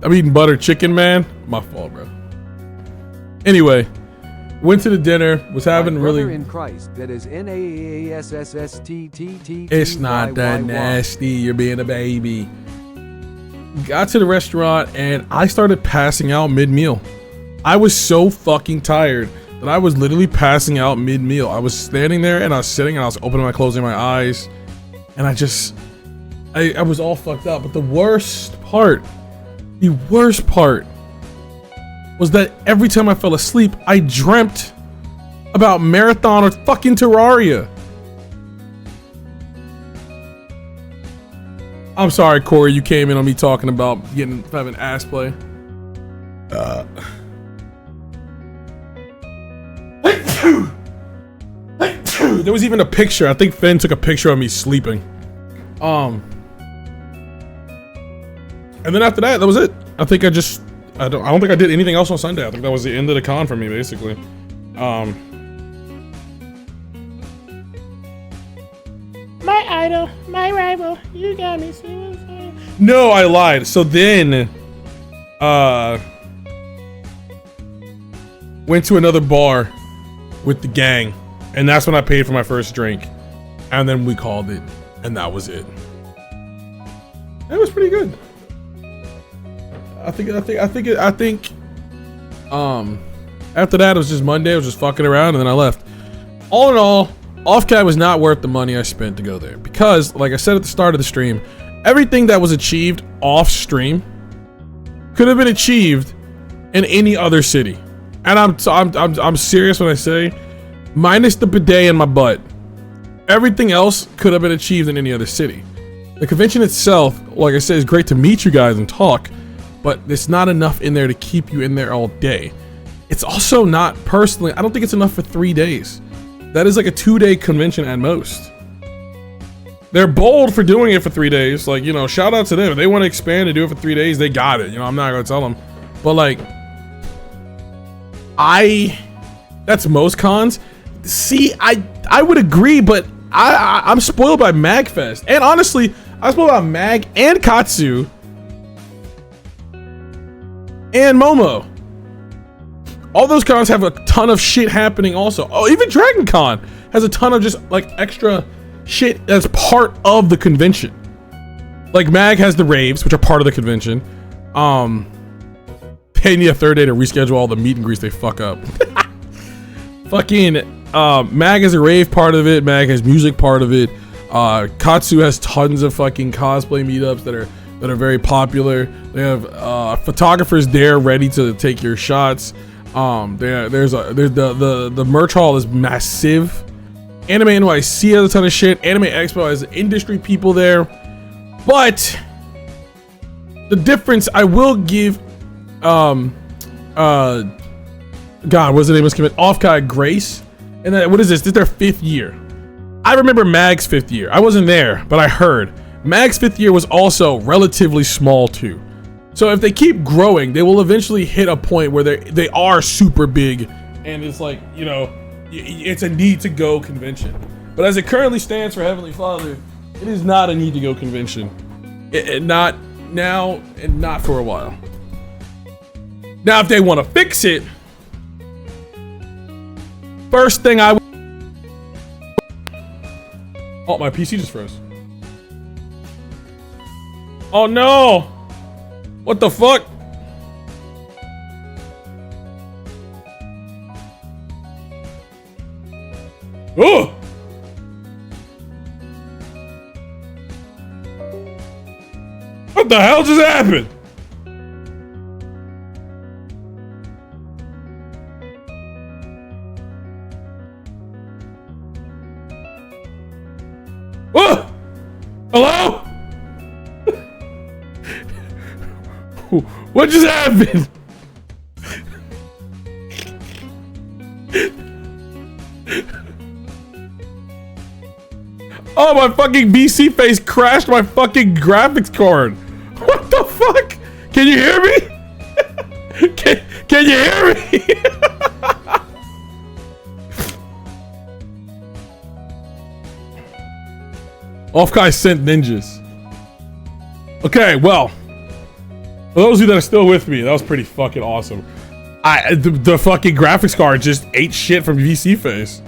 I'm eating butter chicken, man. My fault, bro. Anyway, went to the dinner. Was having really. In Christ, that is NAASSSTTT. It's not that nasty. You're being a baby. Got to the restaurant and I started passing out mid-meal. I was so fucking tired that I was literally passing out mid-meal. I was standing there and I was sitting and I was opening my, closing my eyes, and I was all fucked up. But the worst part was that every time I fell asleep, I dreamt about Marathon or fucking Terraria. I'm sorry, Corey. You came in on me talking about having ass play. There was even a picture. I think Finn took a picture of me sleeping. And then after that was it. I think I don't think I did anything else on Sunday. I think that was the end of the con for me, basically. My idol, my rival, you got me suicide. No, I lied. So then, went to another bar with the gang, and that's when I paid for my first drink, and then we called it, and that was it. It was pretty good. I think. After that, it was just Monday. I was just fucking around, and then I left. All in all, Offkai was not worth the money I spent to go there because, like I said at the start of the stream, everything that was achieved off stream could have been achieved in any other city. And I'm serious when I say, minus the bidet in my butt, everything else could have been achieved in any other city. The convention itself, like I said, is great to meet you guys and talk, but there's not enough in there to keep you in there all day. It's also not, personally, I don't think it's enough for 3 days. That is like a 2-day convention at most. They're bold for doing it for 3 days. Like, you know, shout out to them. If they want to expand and do it for 3 days, they got it. You know, I'm not going to tell them. But like, that's most cons. See, I would agree, but I'm spoiled by MagFest. And honestly, I'm spoiled by Mag and Katsu and Momo. All those cons have a ton of shit happening also. Oh, even Dragon Con has a ton of just like extra shit as part of the convention. Like Mag has the raves, which are part of the convention. They need a third day to reschedule all the meet and greets they fuck up. Fucking Mag has a rave part of it. Mag has music part of it. Katsu has tons of fucking cosplay meetups that are very popular. They have photographers there ready to take your shots. There's the merch hall is massive. Anime NYC has a ton of shit. Anime Expo has industry people there. But the difference I will give God, what's the name of this committee? Offkai Grace. And then what is this? This is their 5th year. I remember Mag's 5th year. I wasn't there, but I heard Mag's 5th year was also relatively small too. So if they keep growing, they will eventually hit a point where they are super big, and it's like, you know, it's a need to go convention. But as it currently stands for Heavenly Father, it is not a need to go convention. Not now and not for a while. Now, if they want to fix it, first thing I would... Oh, my PC just froze. Oh no! What the fuck? Oh! What the hell just happened? Oh! Hello? What just happened? Oh, my fucking BC face crashed my fucking graphics card. What the fuck? Can you hear me? Can you hear me? Offkai sent ninjas. Okay, well, for those of you that are still with me, that was pretty fucking awesome. The fucking graphics card just ate shit from VC face.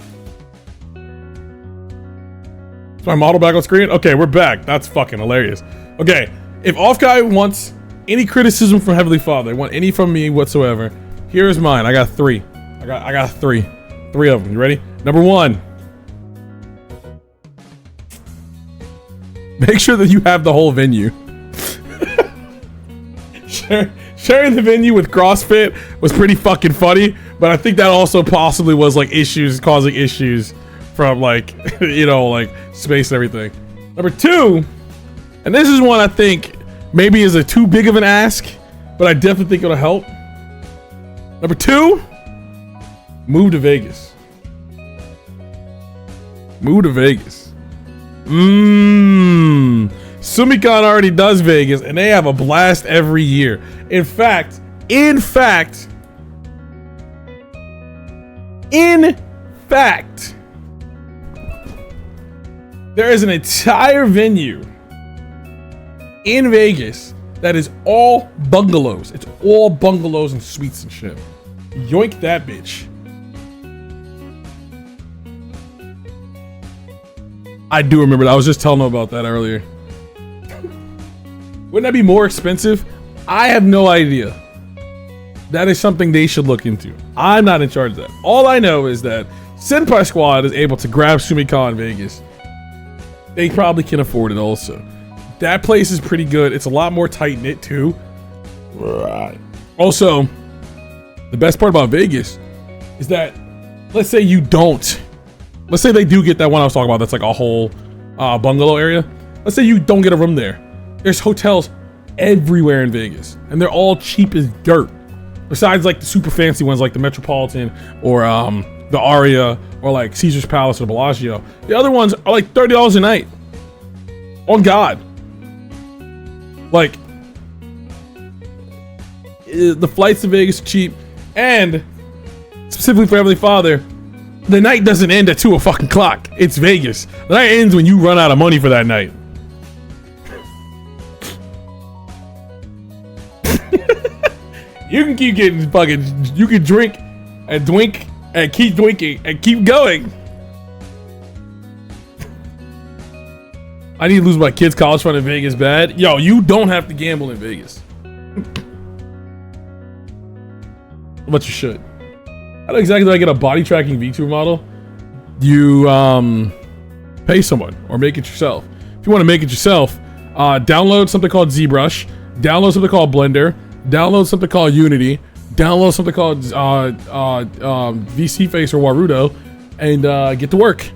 Is my model back on screen? Okay, we're back. That's fucking hilarious. Okay, if Offkai wants any criticism from Heavenly Father, want any from me whatsoever, here is mine. I got 3. I got 3. 3 of them. You ready? Number 1. Make sure that you have the whole venue. Sharing the venue with CrossFit was pretty fucking funny, but I think that also possibly was like causing issues from like, you know, like space and everything. Number 2, And this is one I think maybe is a too big of an ask, but I definitely think it'll help. Number 2, move to Vegas. Move to Vegas. SumiCon already does Vegas, and they have a blast every year. In fact, there is an entire venue in Vegas that is all bungalows. It's all bungalows and suites and shit. Yoink that bitch. I do remember that. I was just telling them about that earlier. Wouldn't that be more expensive? I have no idea. That is something they should look into. I'm not in charge of that. All I know is that Senpai Squad is able to grab SumiCon in Vegas. They probably can afford it also. That place is pretty good. It's a lot more tight-knit too. Right. Also, the best part about Vegas is that, let's say you don't. Let's say they do get that one I was talking about that's like a whole bungalow area. Let's say you don't get a room there. There's hotels everywhere in Vegas, and they're all cheap as dirt. Besides like the super fancy ones like the Metropolitan or the Aria or like Caesar's Palace or Bellagio. The other ones are like $30 a night. On God. Like, the flights to Vegas are cheap, and specifically for Heavenly Father, the night doesn't end at 2 o'clock. It's Vegas. The night ends when you run out of money for that night. You can keep getting fucking. You can drink and drink and keep drinking and keep going. I need to lose my kid's college fund in Vegas bad. Yo, you don't have to gamble in Vegas. But you should. How exactly do I get a body tracking VTuber model? You pay someone or make it yourself. If you want to make it yourself, download something called ZBrush, download something called Blender, download something called Unity, download something called VC Face or Warudo, and get to work.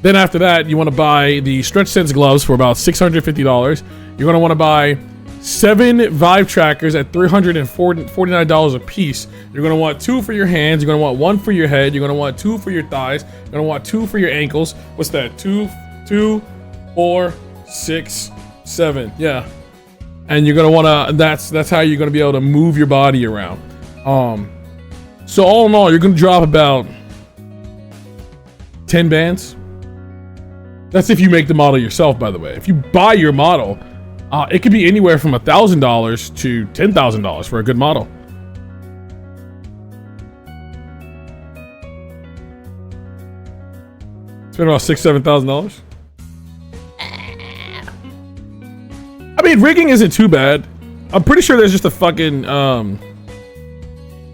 Then after that, you want to buy the Stretch Sense gloves for about $650. You're going to want to buy 7 Vive trackers at $349 a piece. You're going to want 2 for your hands. You're going to want 1 for your head. You're going to want 2 for your thighs. You're going to want 2 for your ankles. What's that? 2, 4, 6, 7. Yeah. And you're going to want to, that's how you're going to be able to move your body around. So all in all, you're going to drop about 10 bands. That's if you make the model yourself, by the way. If you buy your model, it could be anywhere from $1,000 to $10,000 for a good model. Spend about $6,000-7,000. I mean, rigging isn't too bad. I'm pretty sure there's just a fucking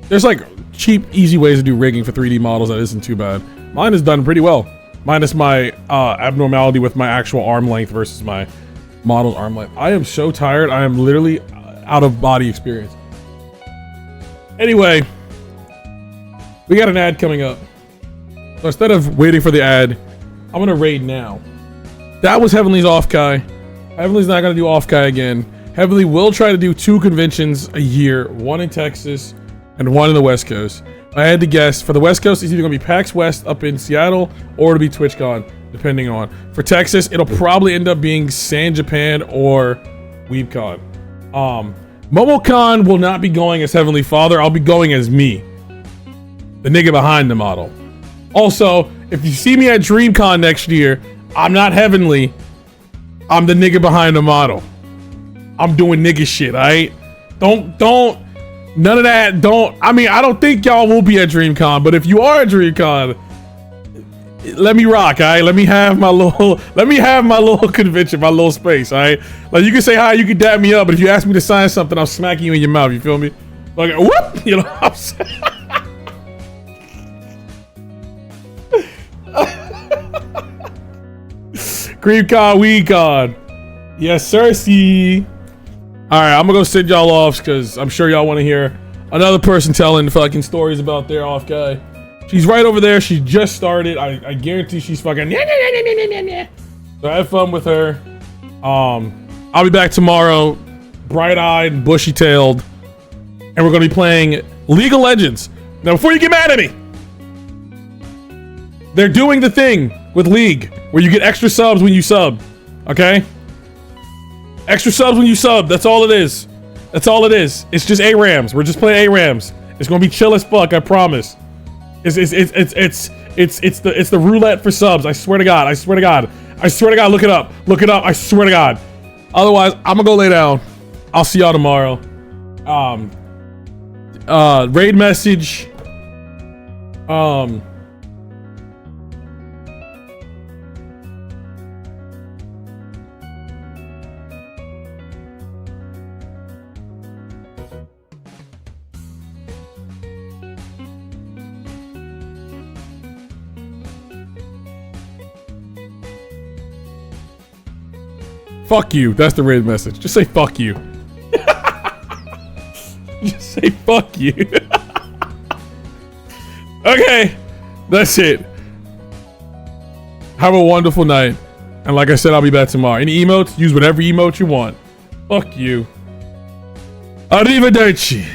there's like cheap, easy ways to do rigging for 3D models that isn't too bad. Mine is done pretty well, minus my abnormality with my actual arm length versus my model's arm length. I am so tired. I am literally out of body experience. Anyway, we got an ad coming up. So instead of waiting for the ad, I'm gonna raid now. That was Heavenly's Offkai. Heavenly's not gonna do Offkai again. Heavenly will try to do 2 conventions a year, one in Texas and one in the West Coast. I had to guess. For the West Coast, it's either gonna be PAX West up in Seattle or it'll be TwitchCon, depending on. For Texas, it'll probably end up being San Japan or WeebCon. MomoCon will not be going as Heavenly Father. I'll be going as me, the nigga behind the model. Also, if you see me at DreamCon next year, I'm not Heavenly. I'm the nigga behind the model. I'm doing nigga shit, alright? Don't, none of that, I mean, I don't think y'all will be at DreamCon, but if you are at DreamCon, let me rock, alright? Let me have my little convention, my little space, alright? Like, you can say hi, you can dab me up, but if you ask me to sign something, I'll smack you in your mouth, you feel me? Like, whoop! You know what I'm saying? GreamCon, WeCon. Yes, sir. See. All right, I'm gonna go send y'all off because I'm sure y'all want to hear another person telling fucking stories about their Offkai. She's right over there. She just started. I guarantee she's fucking. So have fun with her. I'll be back tomorrow, bright-eyed, bushy-tailed, and we're gonna be playing League of Legends. Now, before you get mad at me, they're doing the thing with League where you get extra subs when you sub. Okay? Extra subs when you sub. That's all it is. That's all it is. It's just ARAMs. We're just playing ARAMs. It's gonna be chill as fuck. I promise. It's the roulette for subs. I swear to God. I swear to God. I swear to God. Look it up. Look it up. I swear to God. Otherwise, I'm gonna go lay down. I'll see y'all tomorrow. Raid message. Fuck you. That's the raid message. Just say fuck you. Just say fuck you. Okay. That's it. Have a wonderful night. And like I said, I'll be back tomorrow. Any emotes? Use whatever emote you want. Fuck you. Arrivederci.